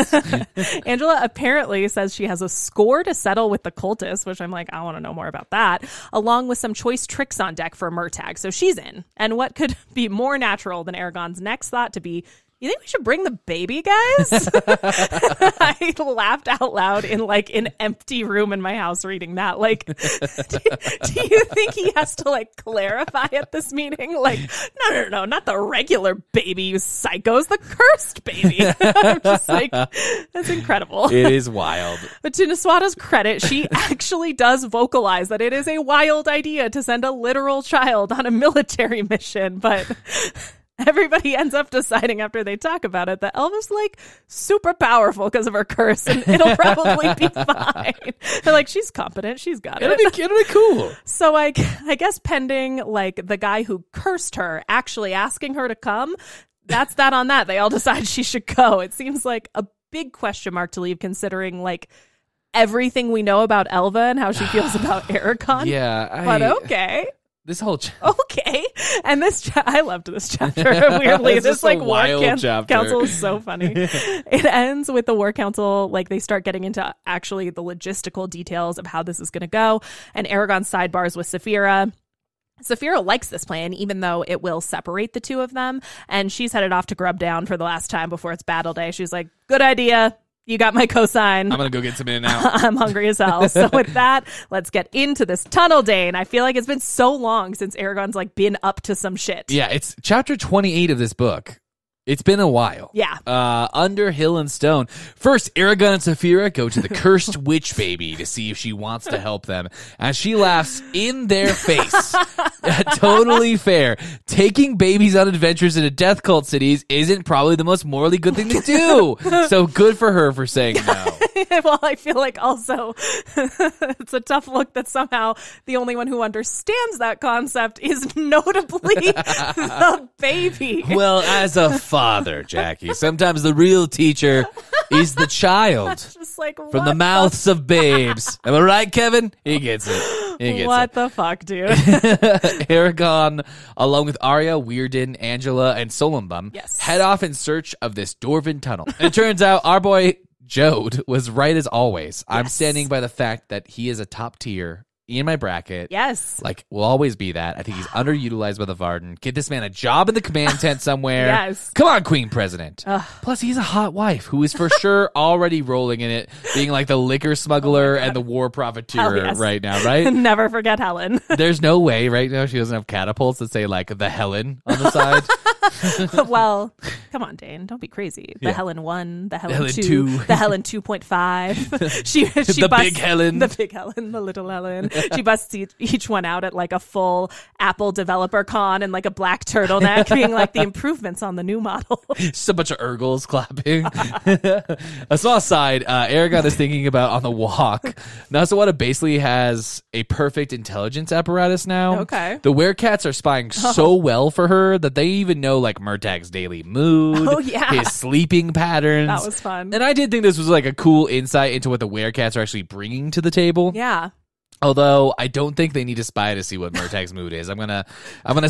Angela apparently says she has a score to settle with the cultists, which I'm like, I want to know more about that, along with some choice tricks on deck for Murtagh. So she's in. And what could be more natural than Eragon's next thought to be, you think we should bring the baby, guys? I laughed out loud in like an empty room in my house reading that. Like, do you think he has to like clarify at this meeting? Like, no, not the regular baby, you psychos, the cursed baby. I'm just like, that's incredible. It is wild. But to Naswada's credit, she actually does vocalize that it is a wild idea to send a literal child on a military mission, but... Everybody ends up deciding after they talk about it that Elva's like super powerful because of her curse, and it'll probably be fine. They're like, she's competent, she's got it. It'll be cool. So I guess pending like the guy who cursed her actually asking her to come, that's that on that. They all decide she should go. It seems like a big question mark to leave, considering like everything we know about Elva and how she feels about Eragon. Yeah. But okay. This whole okay, and I loved this chapter. Weirdly, It's this just a like war wild chapter. council is so funny. It ends with the war council, like they start getting into actually the logistical details of how this is going to go, and Eragon sidebars with Saphira. Saphira likes this plan, even though it will separate the two of them, and she's headed off to Grub Down for the last time before it's battle day. She's like, good idea. You got my cosign. I'm going to go get some in and out. I'm hungry as hell. So with that, let's get into this tunnel, Dane. I feel like it's been so long since Eragon's like been up to some shit. Yeah, it's chapter 28 of this book. It's been a while. Yeah. Under Hill and Stone. First, Eragon and Saphira go to the cursed witch baby to see if she wants to help them. And she laughs in their face. Totally fair. Taking babies on adventures into death cult cities isn't probably the most morally good thing to do. So good for her for saying no. Well, I feel like also it's a tough look that somehow the only one who understands that concept is notably the baby. Well, as a father, Jacqui, sometimes the real teacher is the child. Just like from the mouths of babes. Am I right, Kevin? He gets it. What the fuck, dude? Eragon, along with Arya, Weirden, Angela, and Solumbum, head off in search of this Dwarven tunnel. And it turns out our boy Jeod was right as always. I'm standing by the fact that he is a top tier in my bracket. Yes. Like, will always be that. I think he's underutilized by the Varden. Get this man a job in the command tent somewhere. Yes. Come on, Queen President. Plus, he's a hot wife who is for sure already rolling in it, being like the liquor smuggler and the war profiteer right now, right? Never forget Helen. There's no way right now she doesn't have catapults that say, like, the Helen on the side. Well, come on, Dane. Don't be crazy. The Helen 1, the Helen 2, 2. the Helen 2.5. She the busts, big Helen. The big Helen, the little Helen. She busts each one out at like a full Apple developer con and like a black turtleneck, being like the improvements on the new model. Just a bunch of Urgles clapping. A small aside, Eragon is thinking about on the walk. Nasawada basically has a perfect intelligence apparatus now. Okay. The werecats are spying so well for her that they even know like Murtag's daily mood, his sleeping patterns. That was fun. And I did think this was like a cool insight into what the werecats are actually bringing to the table. Yeah. Although I don't think they need to spy to see what Murtag's mood is. I'm gonna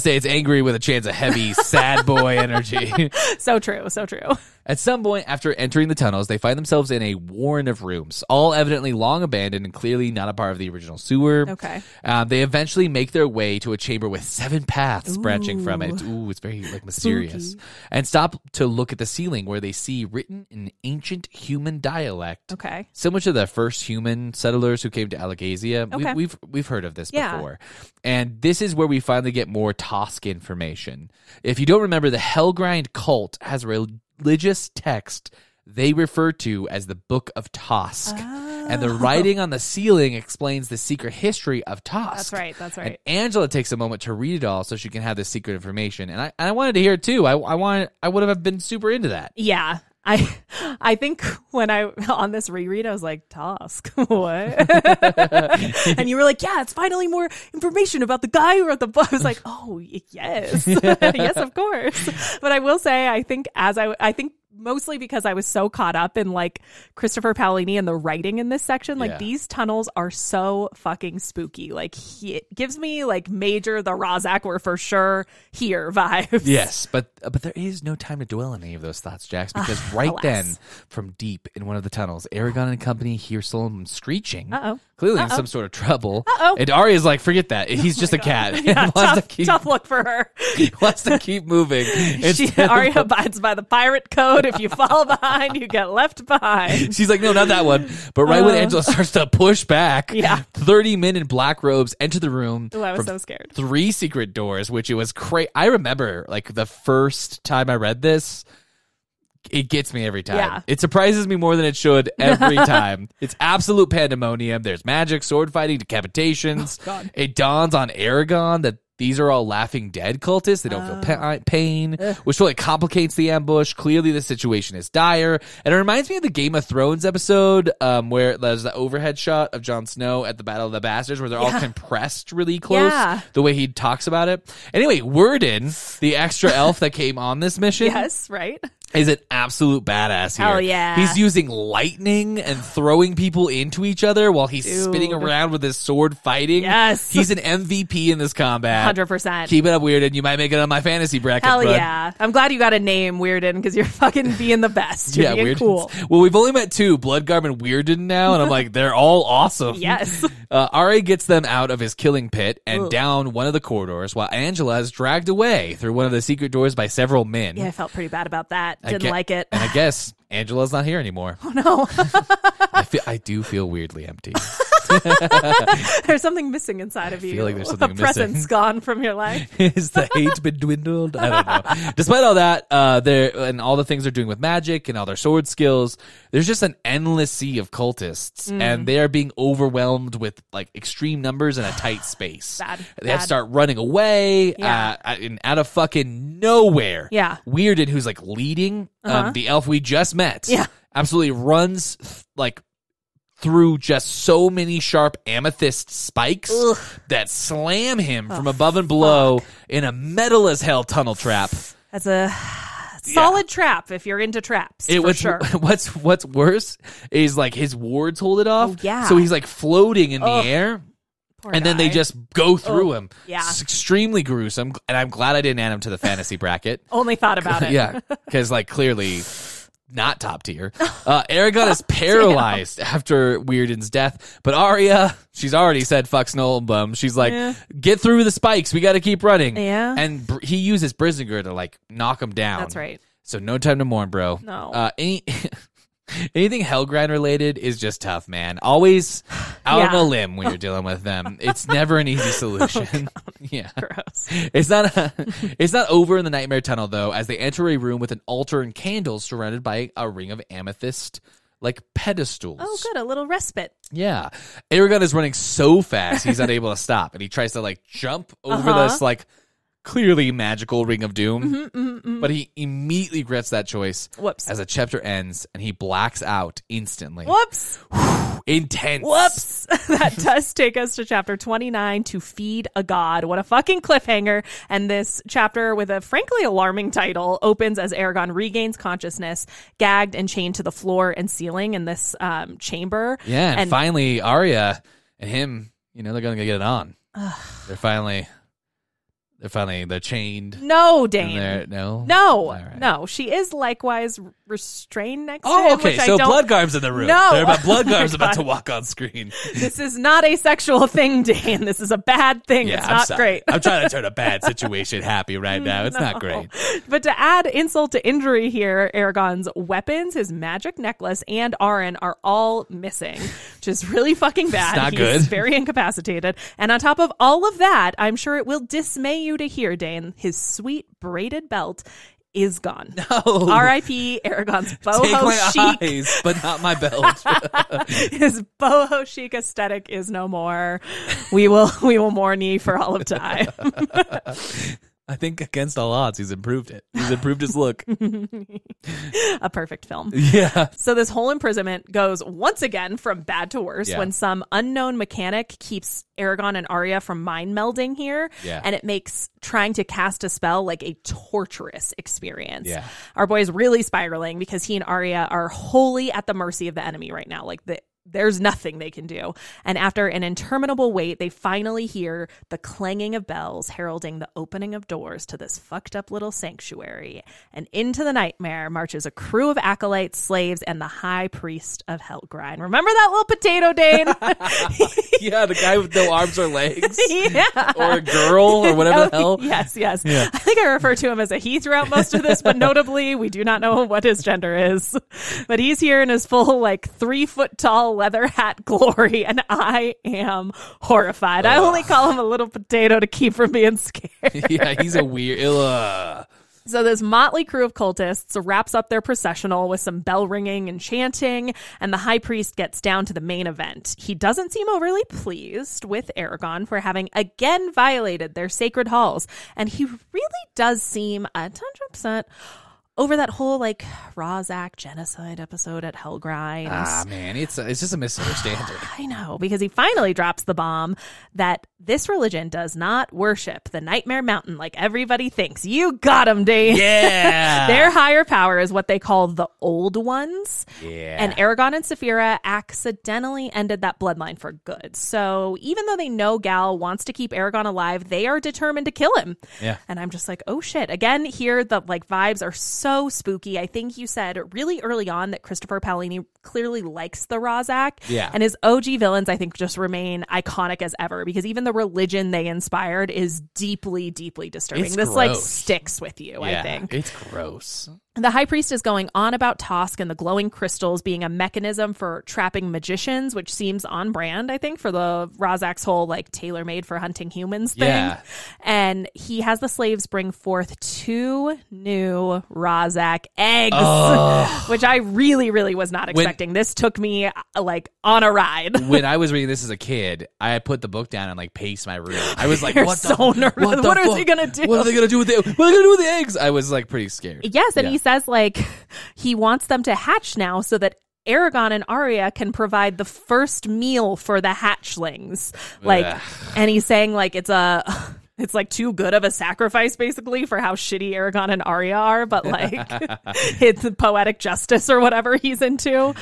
say it's angry with a chance of heavy, sad boy energy. So true, so true. At some point after entering the tunnels, they find themselves in a warren of rooms, all evidently long abandoned and clearly not a part of the original sewer. Okay. They eventually make their way to a chamber with 7 paths branching from it. Ooh, it's very like mysterious. Spooky. And stop to look at the ceiling where they see written in ancient human dialect. Okay. Similar to the first human settlers who came to Alagasia. Okay. We've heard of this before. And this is where we finally get more Tosk information. If you don't remember, the Hellgrind cult has religious text they refer to as the Book of Tosk. And the writing on the ceiling explains the secret history of Tosk. That's right. And Angela takes a moment to read it all so she can have this secret information. And I wanted to hear it too. I would have been super into that. Yeah. I think when on this reread, I was like, Tosk, what? And you were like, yeah, it's finally more information about the guy who wrote the book. I was like, oh, yes. Yes, of course. But I will say, I think mostly because I was so caught up in like Christopher Paolini and the writing in this section, like these tunnels are so fucking spooky. Like it gives me like major the Razak were for sure here vibes. Yes, but there is no time to dwell on any of those thoughts, Jax, because then from deep in one of the tunnels, Eragon and company hear someone screeching. Clearly in some sort of trouble. And Arya's like, forget that. He's just a cat. Yeah, tough look for her. He wants to keep moving. Arya abides by the pirate code. If you fall behind, you get left behind. She's like, no, not that one. But right when Angela starts to push back, 30 men in black robes enter the room. Oh, I was so scared. 3 secret doors, which it was crazy. I remember like the first time I read this, it gets me every time. Yeah. It surprises me more than it should every time. It's absolute pandemonium. There's magic, sword fighting, decapitations. Oh, God. It dawns on Eragon that these are all Laughing Dead cultists. They don't feel pain, which really complicates the ambush. Clearly, the situation is dire. And it reminds me of the Game of Thrones episode where there's the overhead shot of Jon Snow at the Battle of the Bastards where they're all compressed really close, the way he talks about it. Anyway, Weirden, the extra elf that came on this mission. Yes, right. is an absolute badass here. Hell yeah. He's using lightning and throwing people into each other while he's spinning around with his sword fighting. Yes. He's an MVP in this combat. 100%. Keep it up, Weirden. You might make it on my fantasy bracket, Hell bud. yeah. I'm glad you got a name, Weirden, because you're fucking being the best. You're being cool. Well, we've only met 2, Bloodgarb and Weirden now, and I'm like, they're all awesome. Yes. Arya gets them out of his killing pit and down one of the corridors, while Angela is dragged away through one of the secret doors by several men. Yeah, I felt pretty bad about that. Didn't like it. And I guess Angela's not here anymore. Oh, no. I do feel weirdly empty. There's something missing inside of you. I feel like there's something a presence missing. Gone from your life. Is the hate been dwindled? I don't know. Despite all that, and all the things they're doing with magic and all their sword skills, there's just an endless sea of cultists, and they are being overwhelmed with like extreme numbers in a tight space. They have to start running away out of fucking nowhere. Yeah. Weirden, who's like leading the elf we just met, absolutely runs like through just so many sharp amethyst spikes that slam him from above and below in a metal as hell tunnel trap. That's a solid trap if you're into traps. Sure. What's worse is like his wards hold it off. Oh, yeah. So he's like floating in the air. Poor and then guy. they just go through him. Yeah. It's extremely gruesome. And I'm glad I didn't add him to the fantasy bracket. Only thought about it. Yeah. Because like clearly not top tier. Eragon is paralyzed after Weirden's death, but Arya, she's already said fuck Snowbum. She's like, get through the spikes. We got to keep running. Yeah. And he uses Brisingar to like knock him down. That's right. So no time to mourn, bro. No. Anything Hellgrind related is just tough, man. Always out on a limb when you're dealing with them. It's never an easy solution. Yeah. Gross. It's not over in the Nightmare Tunnel though, as they enter a room with an altar and candles surrounded by a ring of amethyst like pedestals. Oh, good. A little respite. Yeah. Eragon is running so fast he's unable to stop, and he tries to like jump over this like clearly magical ring of doom, but he immediately regrets that choice. Whoops. As the chapter ends and he blacks out instantly. Whoops. Intense. Whoops. That does take us to chapter 29, To Feed a God. What a fucking cliffhanger. And this chapter, with a frankly alarming title, opens as Eragon regains consciousness, gagged and chained to the floor and ceiling in this chamber. Yeah, and finally Arya and him, they're going to get it on. They're chained. No, Dane. No? No. She is likewise restrained next to him. Oh, okay. So Bloodgarb's in the room. No. Bloodgarb's about to walk on screen. This is not a sexual thing, Dane. This is a bad thing. Yeah, it's not great. I'm trying to turn a bad situation happy right now. It's not great. But to add insult to injury here, Eragon's weapons, his magic necklace, and Arryn are all missing, which is really fucking bad. It's not He's good. very incapacitated. And on top of all of that, I'm sure it will dismay you to hear, Dane, his sweet braided belt is gone. No. R.I.P. Eragon's Take boho my chic. eyes, but not my belt. His boho chic aesthetic is no more. We will mourn ye for all of time. I think against all odds, he's improved it. He's improved his look. A perfect film. Yeah. So this whole imprisonment goes once again from bad to worse when some unknown mechanic keeps Eragon and Arya from mind melding here. Yeah. And it makes trying to cast a spell like a torturous experience. Yeah. Our boy is really spiraling because he and Arya are wholly at the mercy of the enemy right now. Like there's nothing they can do. And after an interminable wait, they finally hear the clanging of bells heralding the opening of doors to this fucked up little sanctuary. And into the nightmare marches a crew of acolytes, slaves, and the high priest of Hellgrind. Remember that little potato, Dane? Yeah, the guy with no arms or legs. Yeah. Or a girl or whatever the hell. Yes. Yeah. I think I refer to him as a he throughout most of this, but notably, we do not know what his gender is. But he's here in his full, 3-foot tall leather hat glory, and I am horrified. I only call him a little potato to keep from being scared. Yeah, he's a weird... So this motley crew of cultists wraps up their processional with some bell ringing and chanting, and the high priest gets down to the main event. He doesn't seem overly pleased with Eragon for having again violated their sacred halls, and he really does seem a touch upset over that whole like Razak genocide episode at Hellgrinds. Ah, man, it's just a misunderstanding. I know, because he finally drops the bomb that this religion does not worship the Nightmare Mountain like everybody thinks. You got him, Dane. Yeah. Their higher power is what they call the Old Ones. Yeah. And Eragon and Saphira accidentally ended that bloodline for good. So even though they know Gal wants to keep Eragon alive, they are determined to kill him. Yeah. And I'm just like, oh shit. Again, here the like vibes are so spooky. I think you said really early on that Christopher Paolini clearly likes the Razak. Yeah. And his OG villains, I think, just remain iconic as ever, because even the religion they inspired is deeply, deeply disturbing. It's this like gross. sticks with you, I think. It's gross. The High Priest is going on about Tosk and the glowing crystals being a mechanism for trapping magicians, which seems on brand, I think, for the Razak's whole like tailor-made for hunting humans thing. Yeah. And he has the slaves bring forth 2 new Razak eggs, which I really, really was not expecting. This took me like on a ride. When I was reading this as a kid, I put the book down and like paced my room. I was like, You're what so nervous. What is he gonna do? What are they gonna do with the What are they gonna do with the eggs? I was like pretty scared. Yes, and Yeah. he says like he wants them to hatch now so that Eragon and Arya can provide the first meal for the hatchlings. Like, Ugh. and he's saying like it's like too good of a sacrifice basically for how shitty Eragon and Arya are, but like it's poetic justice or whatever he's into.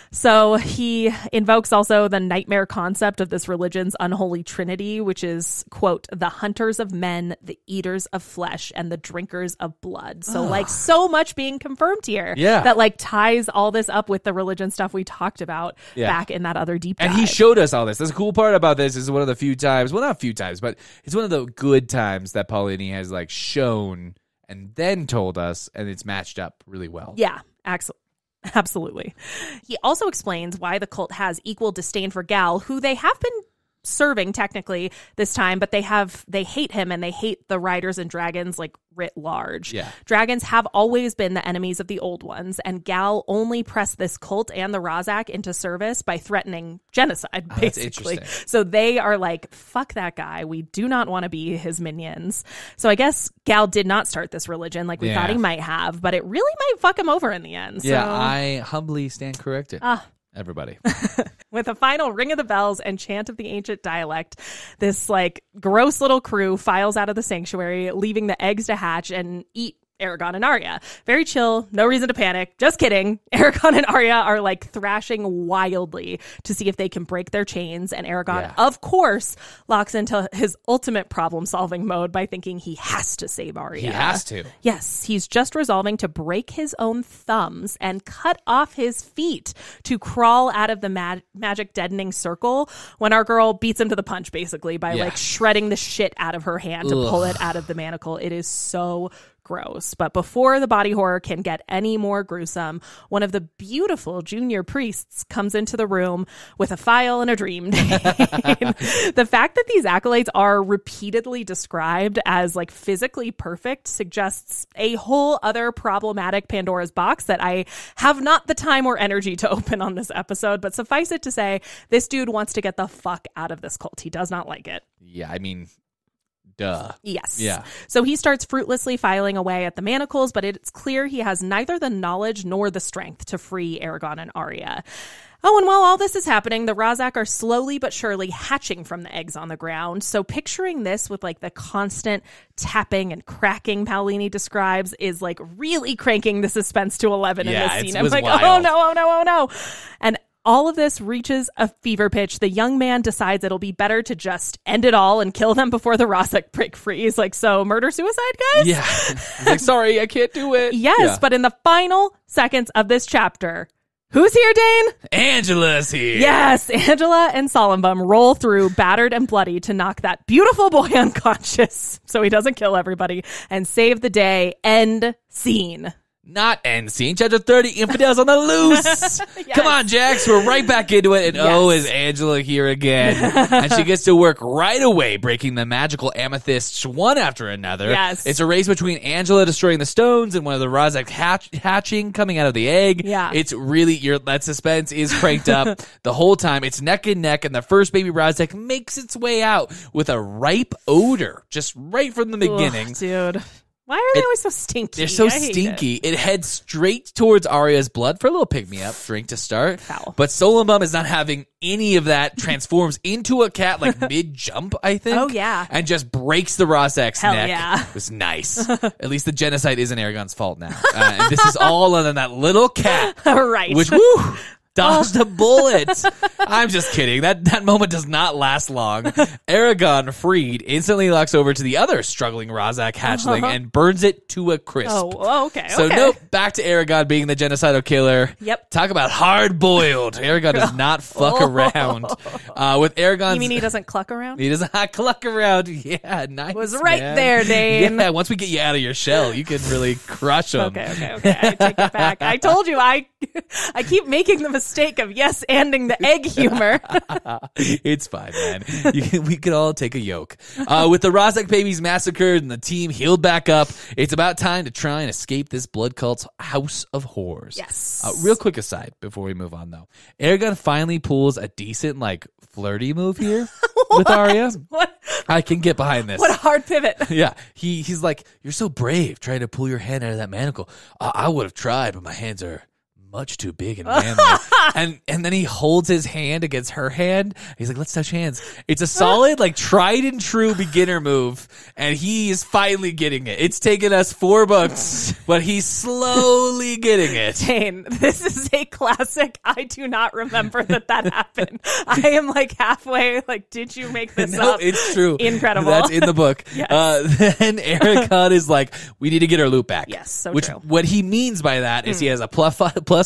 So he invokes also the nightmare concept of this religion's unholy trinity, which is, quote, the hunters of men, the eaters of flesh, and the drinkers of blood. So like so much being confirmed here that like ties all this up with the religion stuff we talked about back in that other deep dive. And he showed us all this. The cool part about this is one of the few times, well, not a few times, but it's one of the good times that Paolini has like shown and then told us, and it's matched up really well. Yeah, absolutely. He also explains why the cult has equal disdain for Gal, who they have been serving technically this time, but they hate him and they hate the riders and dragons like writ large. Yeah. Dragons have always been the enemies of the old ones, and Gal only pressed this cult and the Razak into service by threatening genocide, basically. That's interesting. So they are like, fuck that guy. We do not want to be his minions. So I guess Gal did not start this religion like we thought he might have, but it really might fuck him over in the end. So. Yeah, I humbly stand corrected. Everybody. With a final ring of the bells and chant of the ancient dialect, this like gross little crew files out of the sanctuary, leaving the eggs to hatch and eat Eragon and Arya. Very chill, no reason to panic. Just kidding. Eragon and Arya are like thrashing wildly to see if they can break their chains, and Eragon, of course, locks into his ultimate problem-solving mode by thinking he has to save Arya. He has to. Yes, he's just resolving to break his own thumbs and cut off his feet to crawl out of the magic deadening circle when our girl beats him to the punch, basically, by like shredding the shit out of her hand to pull it out of the manacle. It is so gross. But before the body horror can get any more gruesome, one of the beautiful junior priests comes into the room with a file and a dream. The fact that these acolytes are repeatedly described as like physically perfect suggests a whole other problematic Pandora's box that I have not the time or energy to open on this episode. But suffice it to say, this dude wants to get the fuck out of this cult. He does not like it. Yeah, I mean, duh. Yes. Yeah. So he starts fruitlessly filing away at the manacles, but it's clear he has neither the knowledge nor the strength to free Eragon and Arya. Oh, and while all this is happening, the Razak are slowly but surely hatching from the eggs on the ground. So picturing this with like the constant tapping and cracking Paolini describes is like really cranking the suspense to 11 in this scene. I'm like, wild. oh no, oh no, oh no. And all of this reaches a fever pitch. The young man decides it'll be better to just end it all and kill them before the Razak break free. He's like, so murder-suicide, guys? Yeah. He's like, sorry, I can't do it. Yes, but in the final seconds of this chapter, who's here, Dane? Angela's here. Yes, Angela and Solumbum roll through battered and bloody to knock that beautiful boy unconscious so he doesn't kill everybody and save the day. End scene. Not end scene. Chapter 30, Infidels on the loose. Yes. Come on, Jax. We're right back into it. And is Angela here again. And she gets to work right away, breaking the magical amethysts one after another. Yes. It's a race between Angela destroying the stones and one of the Razak hatching, coming out of the egg. Yeah. It's really, that suspense is cranked up the whole time. It's neck and neck, and the first baby Razak makes its way out with a ripe odor, just right from the beginning. Ugh, dude. Why are they always so stinky? They're so I hate stinky. It heads straight towards Arya's blood for a little pick-me-up drink to start. Foul. But Solomon is not having any of that, transforms into a cat like mid-jump, I think. Oh, yeah. And just breaks the Rossak's Hell neck. yeah. It was nice. At least the genocide isn't Eragon's fault now. And this is all on that little cat. Right. Which, woo! Dodged a bullet. I'm just kidding. That moment does not last long. Eragon, freed, instantly walks over to the other struggling Rozak hatchling and burns it to a crisp. Oh, okay. So nope, back to Eragon being the genocidal killer. Yep. Talk about hard-boiled. Eragon does not fuck around. With Eragon, You mean he doesn't cluck around? he does not cluck around. Yeah, nice. Was right man. there, Dane. Yeah, once we get you out of your shell, you can really crush them. Okay. I take it back. I told you I keep making the mistake of ending the egg humor. It's fine, man. We could all take a yoke. With the Rozak babies massacred and the team healed back up, it's about time to try and escape this blood cult's house of horrors. Yes. Real quick aside before we move on, though. Eragon finally pulls a decent, flirty move here with Arya. What? I can get behind this. What a hard pivot. Yeah, he's like, you're so brave trying to pull your hand out of that manacle. I would have tried, but my hands are much too big and manly. and then he holds his hand against her hand. He's like, let's touch hands. It's a solid, tried and true beginner move, and he is finally getting it. It's taken us 4 books, but he's slowly getting it. Dane, this is a classic. I do not remember that happened. I am halfway, did you make this No, up? it's true. Incredible. That's in the book. Yes. Then Eragon is like, we need to get our loot back. Yes, so Which, true. what he means by that is he has a plus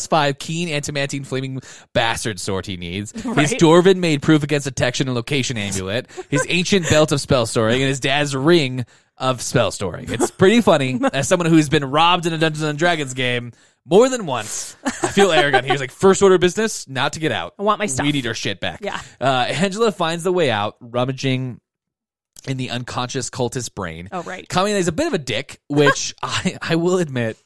5 keen antimantine flaming bastard sword he needs. Right. His Dwarven made proof against detection and location amulet. His ancient belt of spell storing, and his dad's ring of spell storing. It's pretty funny. As someone who's been robbed in a Dungeons and Dragons game more than once, I feel Eragon here's first order business, not to get out. I want my stuff. We need our shit back. Yeah. Angela finds the way out, rummaging in the unconscious cultist brain. Oh, right. Kamina is a bit of a dick, which I will admit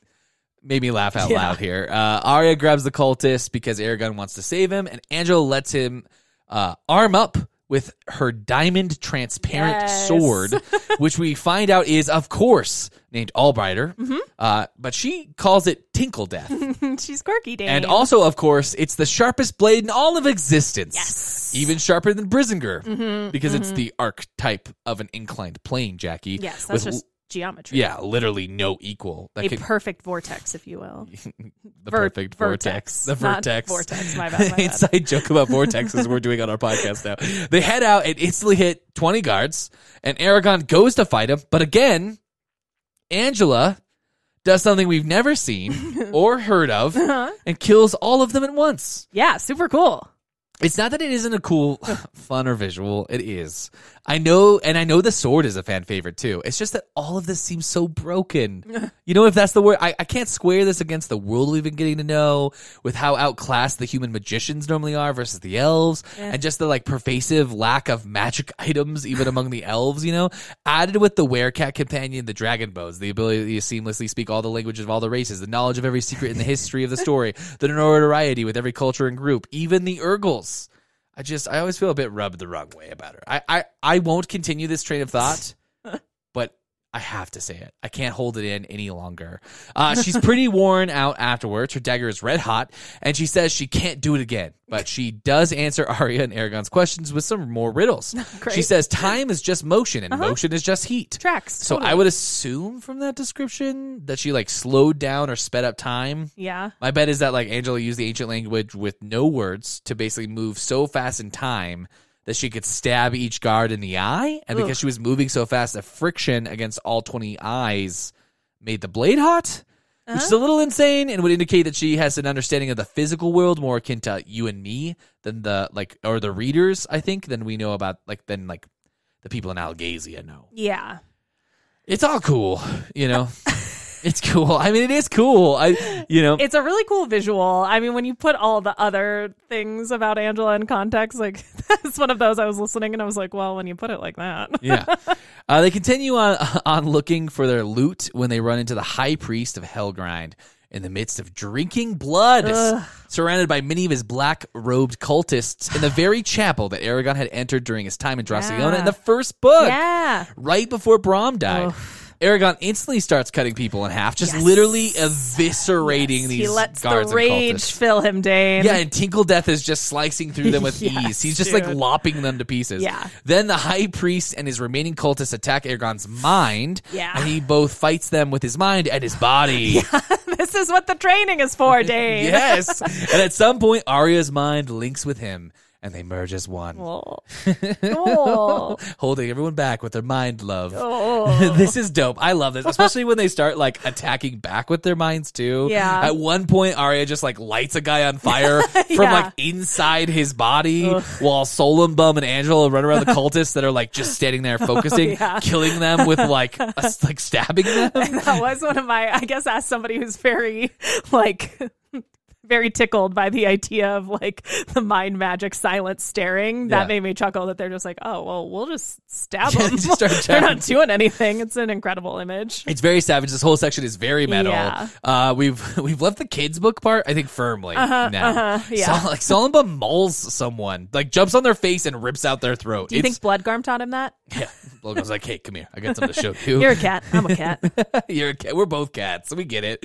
made me laugh out loud here. Arya grabs the cultist because Eragon wants to save him, and Angela lets him arm up with her diamond transparent sword, which we find out is, of course, named Allbrighter, but she calls it Tinkle Death. She's quirky, Dane. And also, of course, it's the sharpest blade in all of existence. Yes. Even sharper than Brisingar, because it's the archetype of an inclined plane, Jackie. Yes, that's just geometry. Yeah, literally no equal. A perfect vortex, if you will. The perfect vortex. The Not vertex. vortex, my bad. Inside joke about vortexes we're doing on our podcast now. They head out and instantly hit 20 guards, and Eragon goes to fight him, but again, Angela does something we've never seen or heard of and kills all of them at once. Yeah, super cool. It's not that it isn't a cool, fun, or visual. It is. I know, and I know the sword is a fan favorite too. It's just that all of this seems so broken. You know, if that's the word, I can't square this against the world we've been getting to know, with how outclassed the human magicians normally are versus the elves, and just the pervasive lack of magic items even among the elves, added with the werecat companion, the dragon bows, the ability to seamlessly speak all the languages of all the races, the knowledge of every secret in the history of the story, the notoriety with every culture and group, even the Urgles. I always feel a bit rubbed the wrong way about her. I won't continue this train of thought, but I have to say it. I can't hold it in any longer. She's pretty worn out afterwards. Her dagger is red hot, and she says she can't do it again. But she does answer Arya and Eragon's questions with some more riddles. Great. She says time is just motion, and motion is just heat. Tracks. So Totally. I would assume from that description that she slowed down or sped up time. Yeah. My bet is that Angela used the ancient language with no words to basically move so fast in time that she could stab each guard in the eye. And because she was moving so fast, the friction against all 20 eyes made the blade hot, which is a little insane and would indicate that she has an understanding of the physical world more akin to you and me than or the readers, I think, than we know about, than the people in Algasia know. Yeah. It's all cool, It's cool. I mean, it is cool. It's a really cool visual. I mean, when you put all the other things about Angela in context, that's one of those I was listening and I was like, well, when you put it like that. Yeah. They continue on looking for their loot when they run into the high priest of Hellgrind in the midst of drinking blood, surrounded by many of his black-robed cultists in the very chapel that Eragon had entered during his time in Dras-Leona in the first book, right before Brom died. Eragon instantly starts cutting people in half, just literally eviscerating these He lets guards the and rage cultists. fill him, Dane. Yeah, and Tinkle Death is just slicing through them with ease. He's just like lopping them to pieces. Yeah. Then the high priest and his remaining cultists attack Eragon's mind. Yeah. And he both fights them with his mind and his body. This is what the training is for, Dane. Yes. And at some point, Arya's mind links with him, and they merge as one. Oh. Oh. Holding everyone back with their mind love. Oh. This is dope. I love this, especially when they start like attacking back with their minds too. Yeah. At one point, Arya just like lights a guy on fire from like inside his body, while Solon Bum and Angela run around the cultists that are like just standing there focusing, killing them with like stabbing them. That was one of my, I guess, as somebody who's very like very tickled by the idea of like the mind magic silent staring. That made me chuckle that they're just like, oh, well, we'll just stab them. Just start They're not doing anything. It's an incredible image. It's very savage. This whole section is very metal. Yeah. We've left the kids book part, I think, firmly now. Yeah. Like Solomba mauls someone, like jumps on their face and rips out their throat. Do you think Bloodgarm taught him that? Yeah. Logan's like, hey, come here. I got something to show you. You're a cat. I'm a cat. You're a cat. We're both cats, so we get it.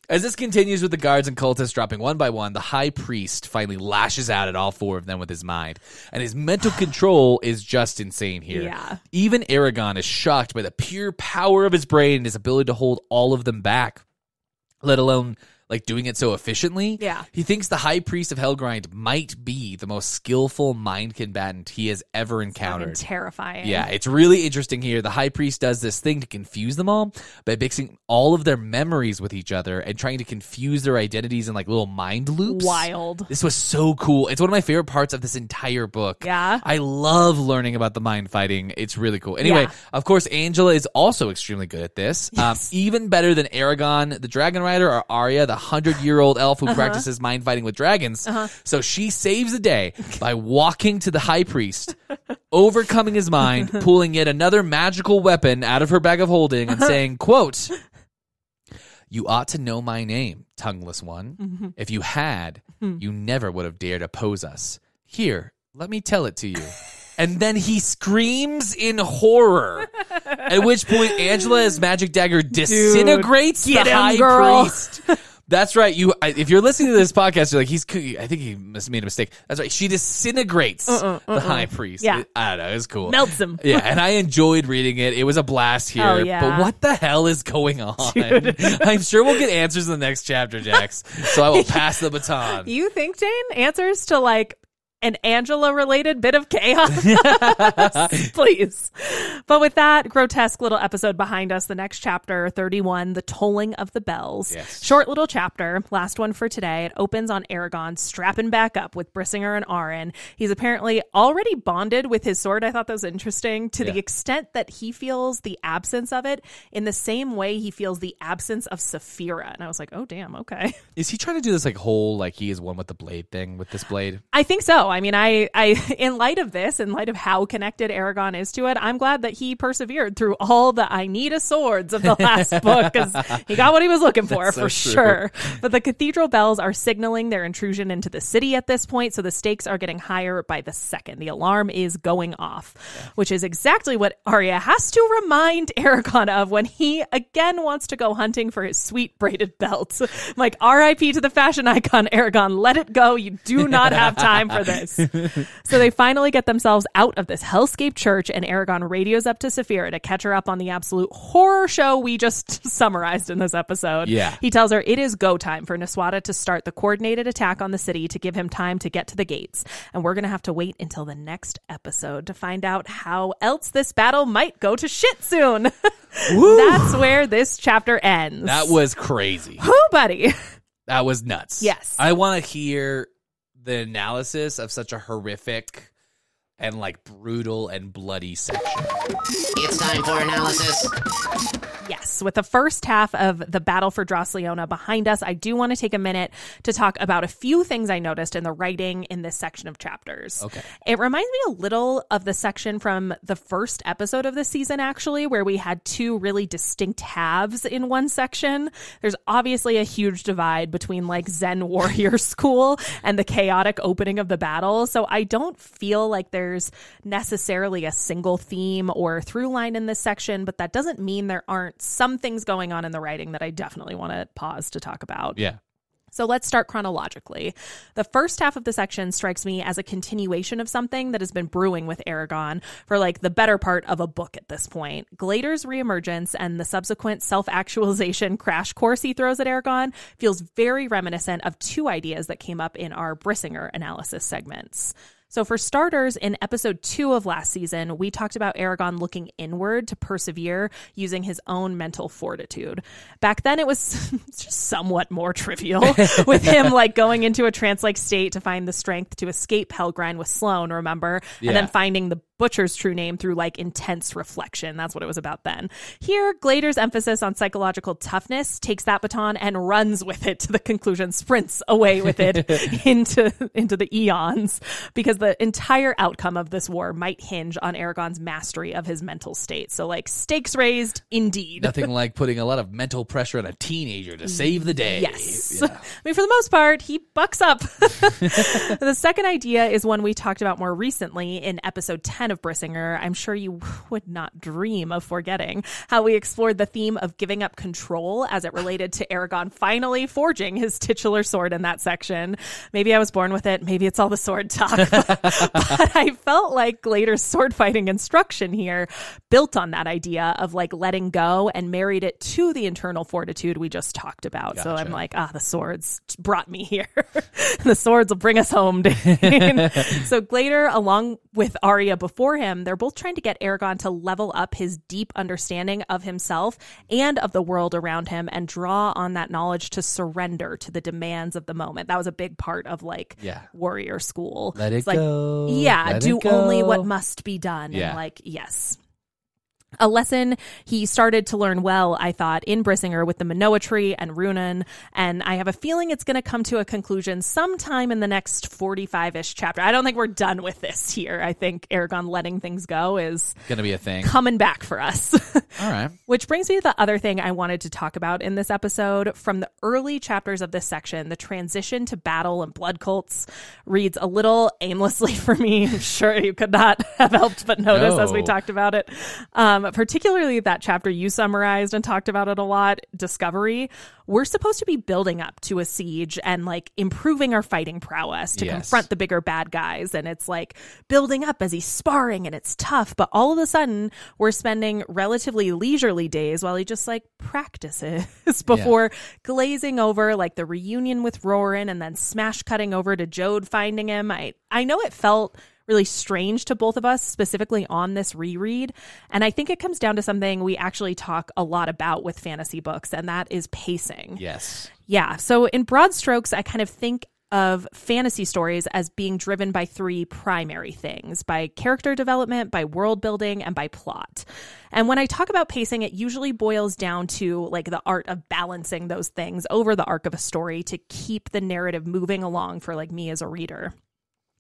As this continues with the guards and cultists dropping one by one, the high priest finally lashes out at all four of them with his mind. And his mental control is just insane here. Yeah. Even Eragon is shocked by the pure power of his brain and his ability to hold all of them back, let alone like doing it so efficiently. Yeah. He thinks the high priest of Helgrind might be the most skillful mind combatant he has ever encountered. Fucking terrifying. Yeah, it's really interesting here. The high priest does this thing to confuse them all by mixing all of their memories with each other and trying to confuse their identities in like little mind loops. Wild. This was so cool. It's one of my favorite parts of this entire book. Yeah. I love learning about the mind fighting. It's really cool. Anyway, of course, Angela is also extremely good at this. Yes. Even better than Eragon, the Dragon Rider, or Arya, the 100-year-old elf who practices mind fighting with dragons. So she saves the day by walking to the high priest, overcoming his mind, pulling yet another magical weapon out of her bag of holding and saying, quote, "You ought to know my name, tongueless one. If you had, you never would have dared oppose us. Here, let me tell it to you." And then he screams in horror. At which point, Angela's magic dagger disintegrates the high priest. That's right. If you're listening to this podcast, you're like, I think he must have made a mistake. That's right. She disintegrates the high priest. Yeah. I don't know. It was cool. Melts him. Yeah, and I enjoyed reading it. It was a blast here. Oh, yeah. But what the hell is going on? I'm sure we'll get answers in the next chapter, Jax. So I will pass the baton. You think, Dane, answers to like an Angela-related bit of chaos? Please. But with that grotesque little episode behind us, the next chapter, 31, The Tolling of the Bells. Yes. Short little chapter, last one for today. It opens on Eragon strapping back up with Brissinger and Arryn. He's apparently already bonded with his sword. I thought that was interesting, to the extent that he feels the absence of it in the same way he feels the absence of Saphira. And I was like, oh, damn, okay. Is he trying to do this like whole, like he is one with the blade thing with this blade? I think so. I mean, I in light of this, in light of how connected Eragon is to it, I'm glad that he persevered through all the I need a swords of the last book, because he got what he was looking for sure. But the cathedral bells are signaling their intrusion into the city at this point, so the stakes are getting higher by the second. The alarm is going off, which is exactly what Arya has to remind Eragon of when he again wants to go hunting for his sweet braided belt. Like, R.I.P. to the fashion icon, Eragon, let it go. You do not have time for this. So they finally get themselves out of this hellscape church, and Eragon radios up to Saphira to catch her up on the absolute horror show we just summarized in this episode. Yeah. He tells her it is go time for Niswada to start the coordinated attack on the city to give him time to get to the gates. And we're going to have to wait until the next episode to find out how else this battle might go to shit soon. That's where this chapter ends. That was crazy. Whoo, buddy. That was nuts. Yes. I want to hear the analysis of such a horrific and like brutal and bloody section. It's time for analysis. Yes, with the first half of the battle for Dras-Leona behind us, I do want to take a minute to talk about a few things I noticed in the writing in this section of chapters. Okay. It reminds me a little of the section from the first episode of the season, actually, where we had two really distinct halves in one section. There's obviously a huge divide between like Zen warrior school and the chaotic opening of the battle. So I don't feel like there's there's necessarily a single theme or through line in this section, but that doesn't mean there aren't some things going on in the writing that I definitely want to pause to talk about. Yeah. So let's start chronologically. The first half of the section strikes me as a continuation of something that has been brewing with Eragon for like the better part of a book at this point. Glader's reemergence and the subsequent self-actualization crash course he throws at Eragon feels very reminiscent of two ideas that came up in our Brissinger analysis segments. So for starters, in episode 2 of last season, we talked about Eragon looking inward to persevere using his own mental fortitude. Back then, it was just somewhat more trivial with him like going into a trance-like state to find the strength to escape Hellgrind with Sloane, remember? Yeah. And then finding the Butcher's true name through like intense reflection. That's what it was about then. Here, Glader's emphasis on psychological toughness takes that baton and runs with it to the conclusion, sprints away with it into the eons, because the entire outcome of this war might hinge on Eragon's mastery of his mental state. So like stakes raised indeed. Nothing like putting a lot of mental pressure on a teenager to save the day. Yes. Yeah. I mean, for the most part, he bucks up. The second idea is one we talked about more recently in episode 10 of Brissinger. I'm sure you would not dream of forgetting how we explored the theme of giving up control as it related to Eragon finally forging his titular sword in that section. Maybe I was born with it. Maybe it's all the sword talk. But I felt like Glader's sword fighting instruction here built on that idea of like letting go and married it to the internal fortitude we just talked about. Gotcha. So I'm like, the swords brought me here. The swords will bring us home, Dane. So Glader, along with Arya before him, they're both trying to get Eragon to level up his deep understanding of himself and of the world around him and draw on that knowledge to surrender to the demands of the moment. That was a big part of like warrior school. Let it It's like, go. yeah, Let do it go. only what must be done. Yeah. And like, yes. A lesson he started to learn well, I thought, in Brissinger with the Manoa tree and Runan, and I have a feeling it's going to come to a conclusion sometime in the next 45-ish chapter. I don't think we're done with this here. I think Eragon letting things go is Gonna be a thing. coming back for us. All right. Which brings me to the other thing I wanted to talk about in this episode. From the early chapters of this section, the transition to battle and blood cults reads a little aimlessly for me. I'm sure you could not have helped but notice as we No. talked about it. Particularly that chapter you summarized and talked about it a lot, Discovery. We're supposed to be building up to a siege and like improving our fighting prowess to confront the bigger bad guys. And it's like building up as he's sparring and it's tough. But all of a sudden we're spending relatively leisurely days while he just like practices before glazing over like the reunion with Roran and then smash cutting over to Jeod finding him. I know it felt really strange to both of us, specifically on this reread. And I think it comes down to something we actually talk a lot about with fantasy books, and that is pacing. Yes. Yeah. So in broad strokes, I kind of think of fantasy stories as being driven by 3 primary things: by character development, by world building, and by plot. And when I talk about pacing, it usually boils down to like the art of balancing those things over the arc of a story to keep the narrative moving along for like me as a reader.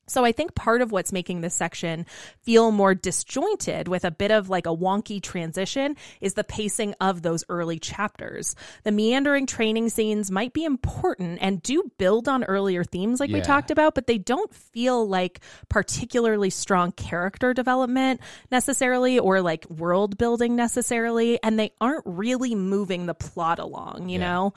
So I think part of what's making this section feel more disjointed with a bit of like a wonky transition is the pacing of those early chapters. The meandering training scenes might be important and do build on earlier themes like we talked about, but they don't feel like particularly strong character development necessarily or like world building necessarily, and they aren't really moving the plot along, you know?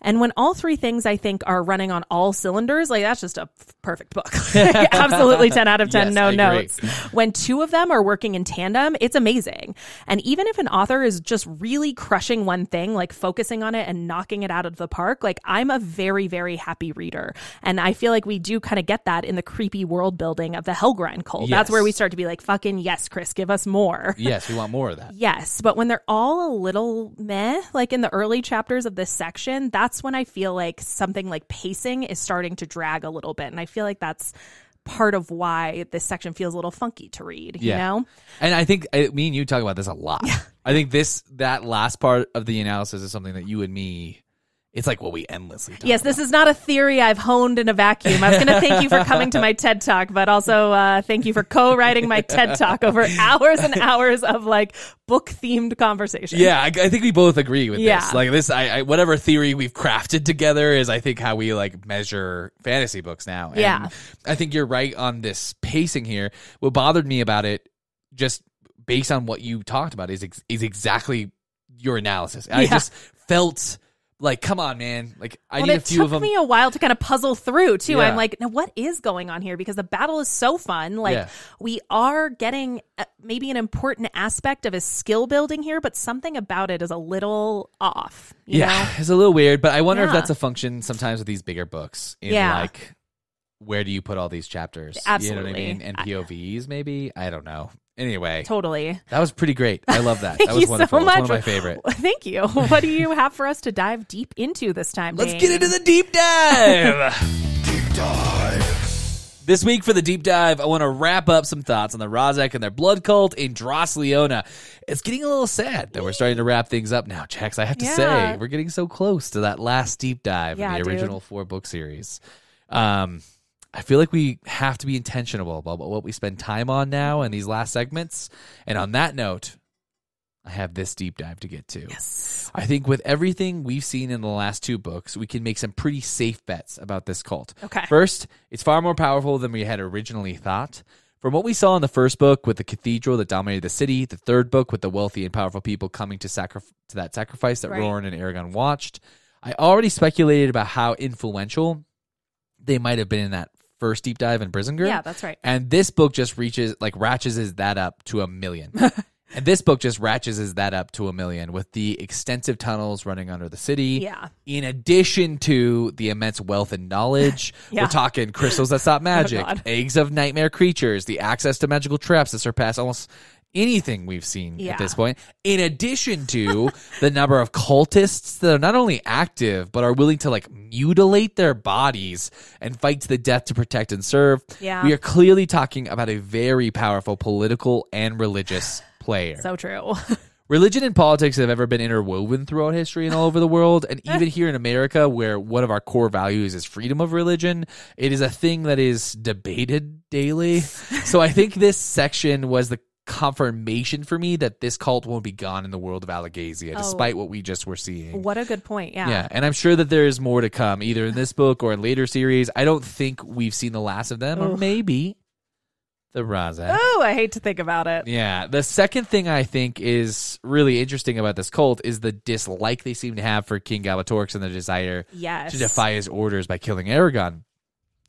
And when all 3 things, I think, are running on all cylinders, like that's just a perfect book. Absolutely 10 out of 10, Yes, no I agree. notes. When 2 of them are working in tandem, it's amazing. And even if an author is just really crushing one thing, like focusing on it and knocking it out of the park, like I'm a very, very happy reader. And I feel like we do kind of get that in the creepy world building of the Hellgrind cult. Yes. That's where we start to be like, fucking yes, Chris, give us more. Yes, we want more of that. Yes, but when they're all a little meh, like in the early chapters of this section, that's when I feel like something like pacing is starting to drag a little bit. And I feel like that's part of why this section feels a little funky to read, you know? And I think me and you talk about this a lot. I think that last part of the analysis is something that you and me It's like what we endlessly talk Yes, about. this is not a theory I've honed in a vacuum. I was going to thank you for coming to my TED Talk, but also thank you for co-writing my TED Talk over hours and hours of like book-themed conversation. Yeah, I think we both agree with Yeah. this. Like this, I whatever theory we've crafted together is, I think, how we like measure fantasy books now. And Yeah. I think you're right on this pacing here. What bothered me about it, just based on what you talked about, is exactly your analysis. I just felt like, come on, man. Like, I need a few of them. It took me a while to kind of puzzle through, too. Yeah. I'm like, now what is going on here? Because the battle is so fun. Like, Yeah. we are getting maybe an important aspect of his skill building here, but something about it is a little off. You know? It's a little weird, but I wonder if Yeah. that's a function sometimes with these bigger books. In like, where do you put all these chapters? Absolutely. You know what I mean? And POVs, maybe? I don't know. Anyway, Totally. that was pretty great. I love that. Thank That was you wonderful. so It's much. one of my favorite. Thank you. What do you have for us to dive deep into this time, Let's Dane? get into the deep dive. Deep dive. This week for the deep dive, I want to wrap up some thoughts on the Razak and their blood cult in Dras-Leona. It's getting a little sad that we're starting to wrap things up now, Jax. I have to say, we're getting so close to that last deep dive in the original 4-book series. I feel like we have to be intentional about what we spend time on now in these last segments. And on that note, I have this deep dive to get to. Yes. I think with everything we've seen in the last 2 books, we can make some pretty safe bets about this cult. Okay. First, it's far more powerful than we had originally thought. From what we saw in the first book with the cathedral that dominated the city, the third book with the wealthy and powerful people coming to that sacrifice that Roran and Eragon watched, I already speculated about how influential they might have been in that first deep dive in Brisingar. Yeah, that's right. And this book just ratchets that up to 1 million. And this book just ratchets that up to 1 million with the extensive tunnels running under the city. Yeah. In addition to the immense wealth and knowledge, we're talking crystals that stop magic, eggs of nightmare creatures, the access to magical traps that surpass almost anything we've seen at this point. In addition to the number of cultists that are not only active, but are willing to like mutilate their bodies and fight to the death to protect and serve. Yeah. We are clearly talking about a very powerful political and religious player. So true. Religion and politics have ever been interwoven throughout history and all over the world. And even here in America, where one of our core values is freedom of religion, it is a thing that is debated daily. So I think this section was the confirmation for me that this cult won't be gone in the world of Allegazia, despite what we just were seeing. What a good point. Yeah. Yeah, and I'm sure that there is more to come, either in this book or in later series. I don't think we've seen the last of them, or maybe the Razak. Oh, I hate to think about it. Yeah, the second thing I think is really interesting about this cult is the dislike they seem to have for King Galbatorix and the desire to defy his orders by killing Eragon.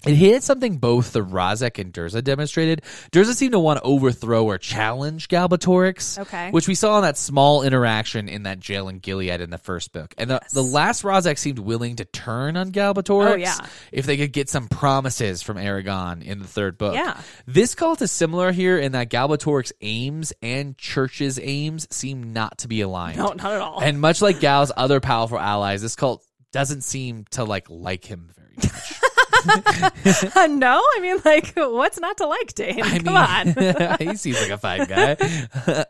It hit something both the Razak and Durza demonstrated. Durza seemed to want to overthrow or challenge Galbatorix, which we saw in that small interaction in that jail in Gilead in the first book. And the last Razak seemed willing to turn on Galbatorix if they could get some promises from Eragon in the third book. Yeah. This cult is similar here in that Galbatorix's aims and Church's aims seem not to be aligned. No, not at all. And much like Gal's other powerful allies, this cult doesn't seem to like him very much. No, I mean, like, what's not to like, Dane? Come on. He seems like a fine guy.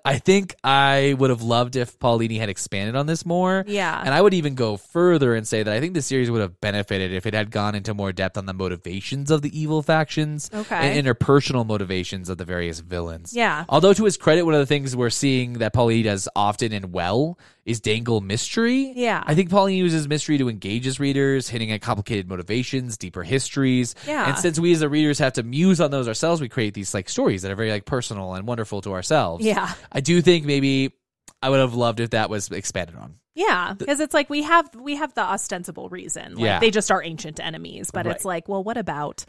I think I would have loved if Paolini had expanded on this more. Yeah. And I would even go further and say that I think the series would have benefited if it had gone into more depth on the motivations of the evil factions and interpersonal motivations of the various villains. Yeah. Although, to his credit, one of the things we're seeing that Paolini does often and well is dangle mystery. Yeah. I think Paolini uses mystery to engage his readers, hitting at complicated motivations, deeper histories. Yeah. And since we as the readers have to muse on those ourselves, we create these like stories that are very like personal and wonderful to ourselves. Yeah. I do think maybe I would have loved if that was expanded on. Yeah, because it's like we have the ostensible reason. Like, they just are ancient enemies, but it's like, well, what about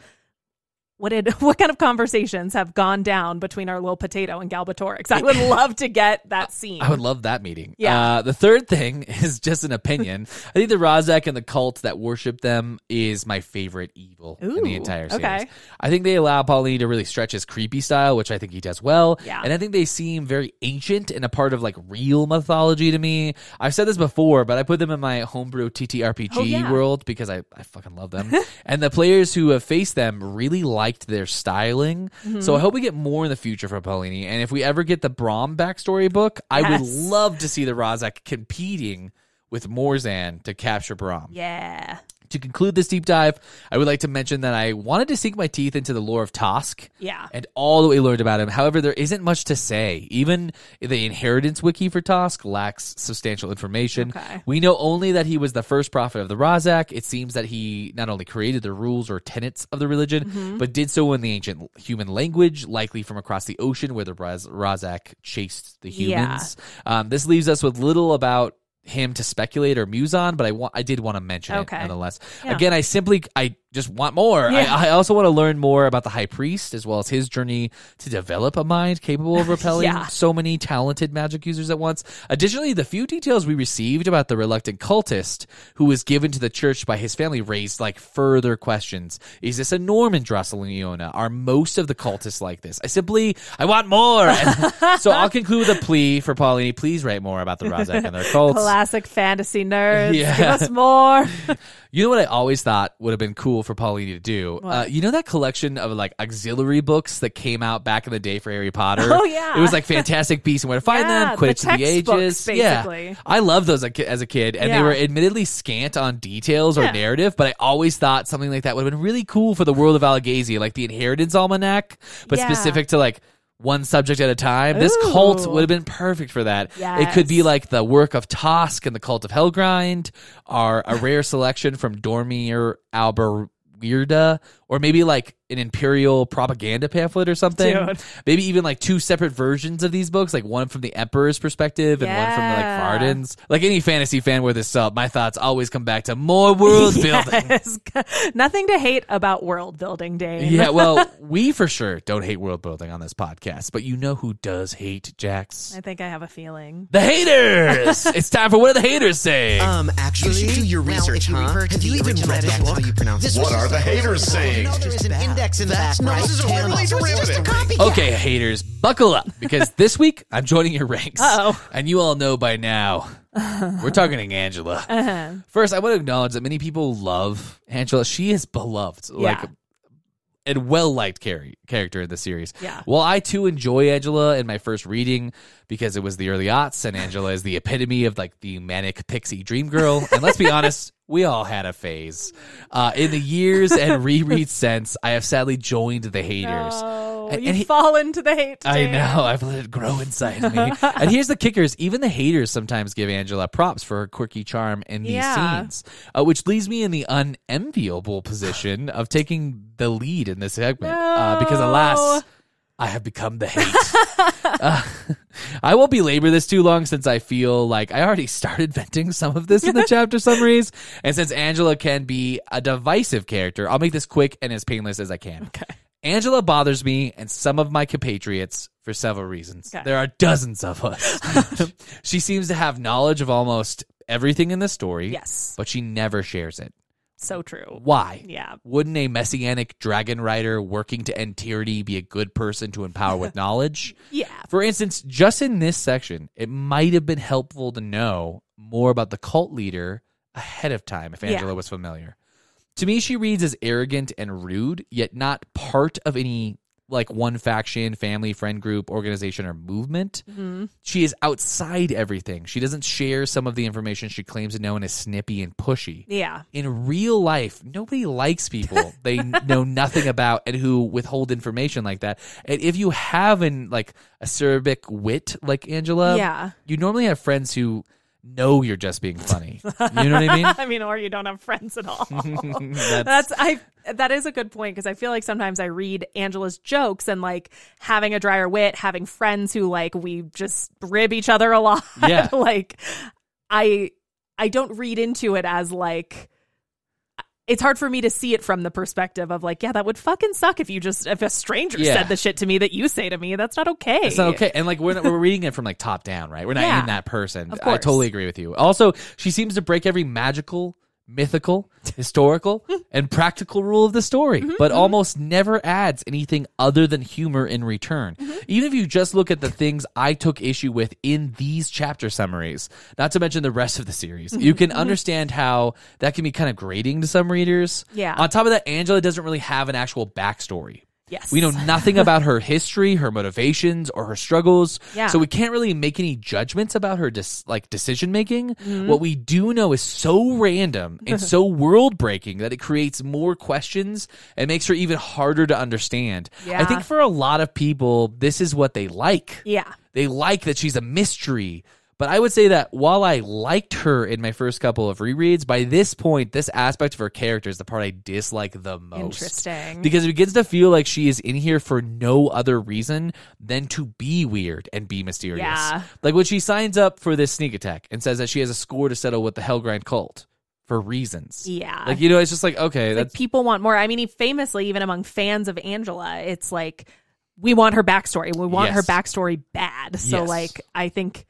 what kind of conversations have gone down between our little potato and Galbatorix? I would love to get that scene. I would love that meeting. Yeah. The third thing is just an opinion. I think the Razak and the cult that worship them is my favorite evil in the entire series. Okay. I think they allow Paolini to really stretch his creepy style, which I think he does well. Yeah. And I think they seem very ancient and a part of like real mythology to me. I've said this before, but I put them in my homebrew TTRPG world because I fucking love them. And the players who have faced them really liked their styling. So I hope we get more in the future from Paolini. And if we ever get the Braum backstory book, I would love to see the Razak competing with Morzan to capture Brahm. Yeah. To conclude this deep dive, I would like to mention that I wanted to sink my teeth into the lore of Tosk. Yeah. And all that we learned about him. However, there isn't much to say. Even the inheritance wiki for Tosk lacks substantial information. Okay. We know only that he was the first prophet of the Razak. It seems that he not only created the rules or tenets of the religion, but did so in the ancient human language, likely from across the ocean where the Razak chased the humans. This leaves us with little about him to speculate or muse on, but I did want to mention it nonetheless. Yeah. Again, I just want more. Yeah. I also want to learn more about the High Priest, as well as his journey to develop a mind capable of repelling so many talented magic users at once. Additionally, the few details we received about the reluctant cultist who was given to the church by his family raised further questions. Is this a norm in Dras-Leona? Are most of the cultists like this? I want more. So I'll conclude with a plea for Paolini. Please write more about the Razak and their cults. Classic fantasy nerds. Yeah. Give us more. You know what I always thought would have been cool for Paolini to do? You know that collection of auxiliary books that came out back in the day for Harry Potter? Oh, yeah. It was Fantastic Beasts and Where to Find Them, Quidditch of the Ages. Basically. Yeah. I loved those as a kid, and they were admittedly scant on details or narrative, but I always thought something like that would have been really cool for the world of Alagazi, like the Inheritance Almanac, but specific to one subject at a time. This cult would have been perfect for that. Yes. It could be the work of Tosk and the cult of Helgrind, or a rare selection from Dormir Alberweirda, or maybe an imperial propaganda pamphlet or something. Dude. Maybe even 2 separate versions of these books, one from the Emperor's perspective and one from Varden's. Like any fantasy fan with this up, my thoughts always come back to more world building. Nothing to hate about world building, Dane. Yeah, well, we for sure don't hate world building on this podcast, but you know who does hate, Jax? I think I have a feeling. The haters! It's time for What Do the Haters Say? Actually, you should do your research, Have you even read it? How you pronounce it? What are the haters saying? There's an index in the back, No, right? this is horribly derivative. Okay, haters, buckle up, because this week I'm joining your ranks. Uh-oh. And you all know by now, we're targeting Angela. First, I want to acknowledge that many people love Angela. She is beloved. And well-liked character in the series. Yeah. Well, I, too, enjoy Angela in my first reading because it was the early aughts, and Angela is the epitome of, the manic pixie dream girl. And let's be honest, we all had a phase. In the years and reread since, I have sadly joined the haters. No, And you've fallen to the hate. I Dane. know. I've let it grow inside me. And here's the kickers. Even the haters sometimes give Angela props for her quirky charm in these scenes, which leaves me in the unenviable position of taking the lead in this segment. Because alas, I have become the hate. I won't belabor this too long since I feel like I already started venting some of this in the chapter summaries. And since Angela can be a divisive character, I'll make this quick and as painless as I can. Okay. Angela bothers me and some of my compatriots for several reasons. Okay. There are dozens of us. She seems to have knowledge of almost everything in the story. Yes. But she never shares it. So true. Why? Yeah. Wouldn't a messianic dragon rider working to end tyranny be a good person to empower with knowledge? Yeah. For instance, just in this section, it might have been helpful to know more about the cult leader ahead of time if Angela was familiar. To me, she reads as arrogant and rude, yet not part of any one faction, family, friend group, organization, or movement. Mm-hmm. She is outside everything. She doesn't share some of the information she claims to know and is snippy and pushy. Yeah. In real life, nobody likes people they know nothing about and who withhold information like that. And if you have an acerbic wit like Angela, you normally have friends who know you're just being funny. You know what I mean? Or you don't have friends at all. That is a good point, because I feel like sometimes I read Angela's jokes and having a drier wit, having friends who we just rib each other a lot. Yeah. I don't read into it as it's hard for me to see it from the perspective of that would fucking suck if a stranger said the shit to me that you say to me. That's not okay. It's not okay. And we're reading it from top down, right? We're not in that person. Of course. I totally agree with you. Also, she seems to break every magical, mythical, historical, and practical rule of the story, but almost never adds anything other than humor in return. Even if you just look at the things I took issue with in these chapter summaries, not to mention the rest of the series, you can understand how that can be kind of grating to some readers. Yeah. On top of that, Angela doesn't really have an actual backstory. Yes. We know nothing about her history, her motivations, or her struggles. Yeah. So we can't really make any judgments about her decision making. What we do know is so random and so world breaking that it creates more questions and makes her even harder to understand. Yeah. I think for a lot of people, this is what they like. Yeah. They like that she's a mystery. But I would say that while I liked her in my first couple of rereads, by this point, this aspect of her character is the part I dislike the most. Interesting. Because it begins to feel like she is in here for no other reason than to be weird and be mysterious. Yeah. Like when she signs up for this sneak attack and says that she has a score to settle with the Hellgrind cult for reasons. Yeah. Like, you know, it's just like, okay. Like people want more. I mean, famously, even among fans of Angela, it's like, we want her backstory. We want her backstory bad. So, like, I think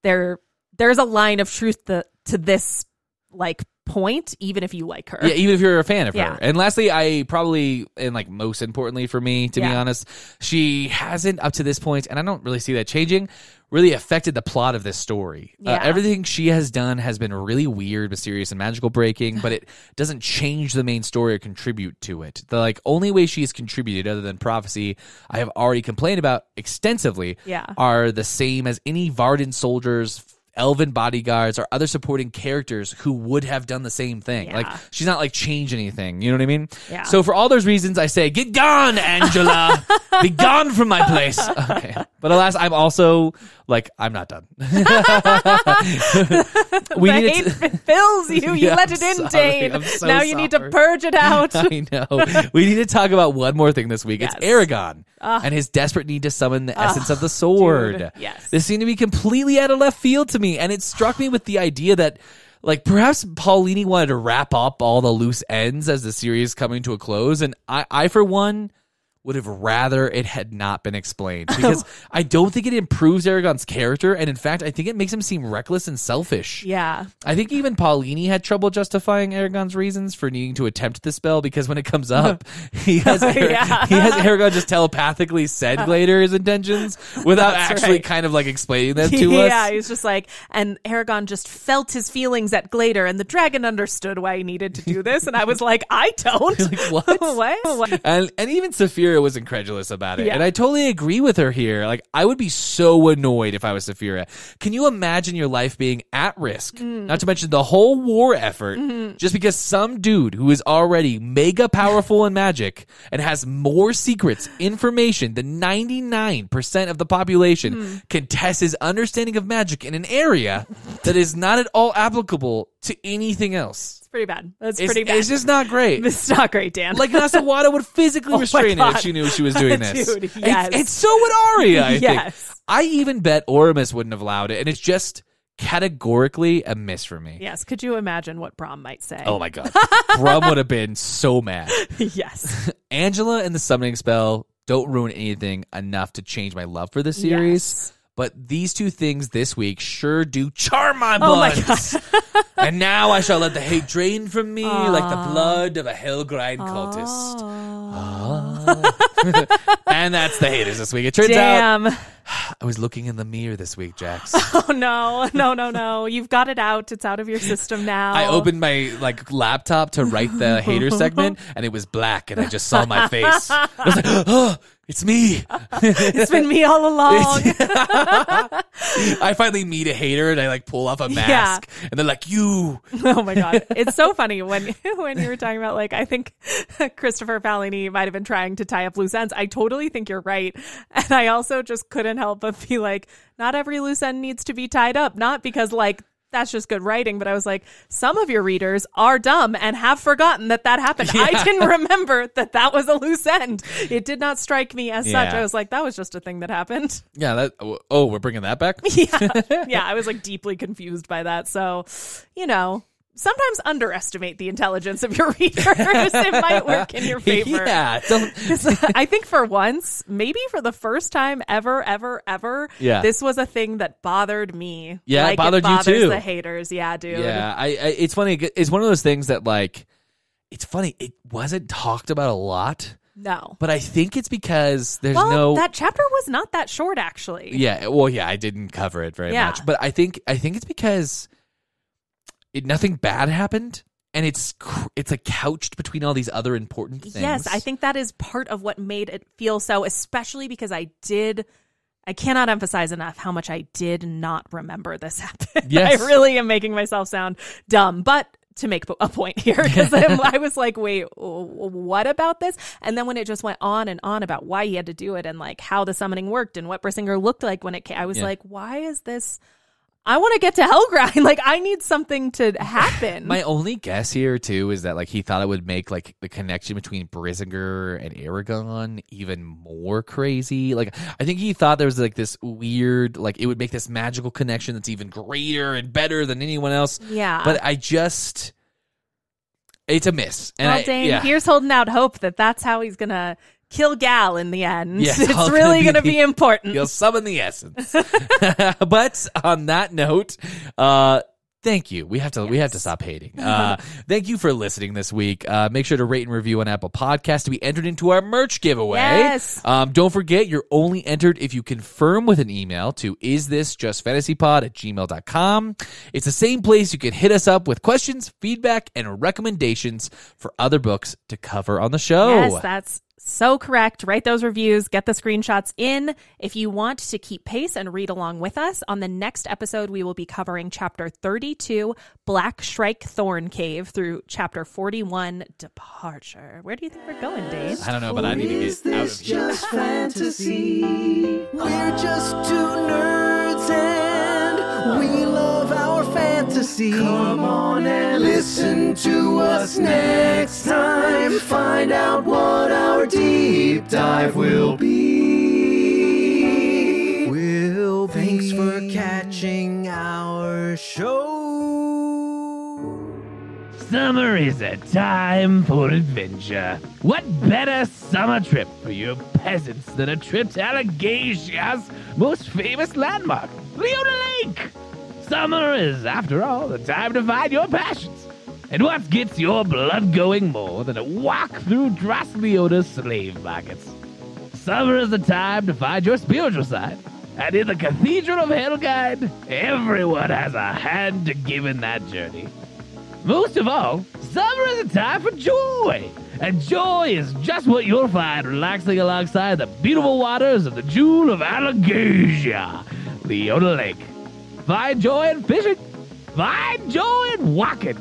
there's a line of truth to this like point, even if you like her. Yeah, even if you're a fan of Yeah. her. And lastly, I probably, and like most importantly for me, to be honest, she hasn't up to this point, and I don't really see that changing, really affected the plot of this story. Yeah. Everything she has done has been really weird, mysterious, and magical breaking, but it doesn't change the main story or contribute to it. The like only way she has contributed, other than prophecy, I have already complained about extensively, are the same as any Varden soldiers, elven bodyguards, or other supporting characters who would have done the same thing. Like, she's not like changed anything. You know what I mean? Yeah. So for all those reasons, I say, get gone, Angela. Be gone from my place. Okay. But alas, I'm also like, I'm not done. We the hate fills you. You let it in, Dane. Now you need to purge it out. I know. We need to talk about one more thing this week. It's Eragon and his desperate need to summon the essence of the sword. Dude. Yes. This seemed to be completely out of left field to me, and it struck me with the idea that like perhaps Paolini wanted to wrap up all the loose ends as the series coming to a close, and I for one would have rather it had not been explained, because I don't think it improves Eragon's character, and in fact, I think it makes him seem reckless and selfish. Yeah. I think even Paolini had trouble justifying Eragon's reasons for needing to attempt the spell, because when it comes up, he has Eragon just telepathically said Glader his intentions without actually kind of like explaining them to us. Yeah, he's just like, and Eragon just felt his feelings at Glader, and the dragon understood why he needed to do this, and I was like, I don't. Like, what? What? And even Saphira was incredulous about it. And I totally agree with her here. Like, I would be so annoyed if I was Saphira. Can you imagine your life being at risk? Not to mention the whole war effort, just because some dude who is already mega powerful in magic and has more secrets, information than 99% of the population can test his understanding of magic in an area that is not at all applicable to anything else. Pretty bad. That's pretty bad. It's just not great. It's not great, Dan. Like, Nasawada would physically restrain it if she knew she was doing this. Dude, yes. And so would Arya, I Yes. think. I even bet Oramus wouldn't have allowed it, and it's just categorically a miss for me. Yes. Could you imagine what Brom might say? Oh my god. Brum would have been so mad. Yes. Angela and the summoning spell don't ruin anything enough to change my love for the series. Yes. But these two things this week sure do charm my blood. Oh my god. And now I shall let the hate drain from me like the blood of a Hellgrind cultist. And that's the haters this week. It turns out I was looking in the mirror this week, Jax. Oh no. You've got it out. It's out of your system now. I opened my laptop to write the hater segment, and it was black, and I just saw my face. I was like, oh, it's me. It's been me all along. I finally meet a hater, and I pull off a mask, and they're like, you. Oh my god. It's so funny when you were talking about I think Christopher Paolini might have been trying to tie up loose ends. I totally think you're right. And I also just couldn't help but be like, not every loose end needs to be tied up. Not because that's just good writing, but I was like, some of your readers are dumb and have forgotten that happened. Yeah. I didn't remember that was a loose end. It did not strike me as such. I was like, that was just a thing that happened. Yeah. We're bringing that back? Yeah. I was deeply confused by that. So, sometimes underestimate the intelligence of your readers. It might work in your favor. Yeah. I think for once, maybe for the first time ever, this was a thing that bothered me. Yeah, it bothered bothers you too. The haters. Yeah, dude. Yeah, it's funny. It's one of those things that it's funny. It wasn't talked about a lot. No. But I think it's because there's that chapter was not that short, actually. Yeah. Well, yeah, I didn't cover it very much. But I think it's because nothing bad happened, and it's like couched between all these other important things. Yes, I think that is part of what made it feel so, especially because I cannot emphasize enough how much I did not remember this happen. Yes. I really am making myself sound dumb, but to make a point here, because I was like, wait, what about this? And then when it just went on and on about why he had to do it and like how the summoning worked and what Brissinger looked like when it came, I was like, why is this? I want to get to Helgrind. Like, I need something to happen. My only guess here too is that like he thought it would make like the connection between Brissinger and Eragon even more crazy. Like, I think he thought there was like this weird, like it would make this magical connection that's even greater and better than anyone else. Yeah. But it's a miss. And well, Dane, here's holding out hope that that's how he's gonna kill Gal in the end. Yes, it's really going to be important. He'll summon the essence. But on that note, thank you. We have to stop hating. Thank you for listening this week. Make sure to rate and review on Apple Podcasts to be entered into our merch giveaway. Yes. Don't forget, you're only entered if you confirm with an email to isthisjustfantasypod@gmail.com. It's the same place you can hit us up with questions, feedback, and recommendations for other books to cover on the show. Yes, that's so correct. Write those reviews, get the screenshots in. If you want to keep pace and read along with us, on the next episode, we will be covering chapter 32, Black Shrike Thorn Cave, through chapter 41, Departure. Where do you think we're going, Dave? I don't know, but I need to get out of here. Just fantasy. We're just two nerds and we love our fantasy. Come on and listen to us next time. Find out what our deep dive will be. Thanks for catching our show. Summer is a time for adventure. What better summer trip for you peasants than a trip to Allegasia's most famous landmark, Leona Lake? Summer is, after all, the time to find your passions. And what gets your blood going more than a walk through Dras-Leona's slave markets? Summer is the time to find your spiritual side. And in the Cathedral of Helgrind, everyone has a hand to give in that journey. Most of all, summer is a time for joy. And joy is just what you'll find relaxing alongside the beautiful waters of the Jewel of Allegasia, Leona Lake. Find joy in fishing. Find joy in walking.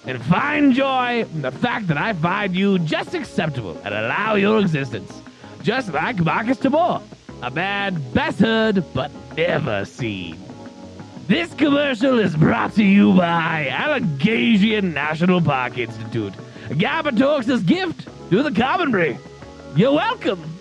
And find joy in the fact that I find you just acceptable and allow your existence. Just like Marcus Tabor, a man best heard but never seen. This commercial is brought to you by Allegasian National Park Institute, Gabatorx's gift to the commonry. You're welcome.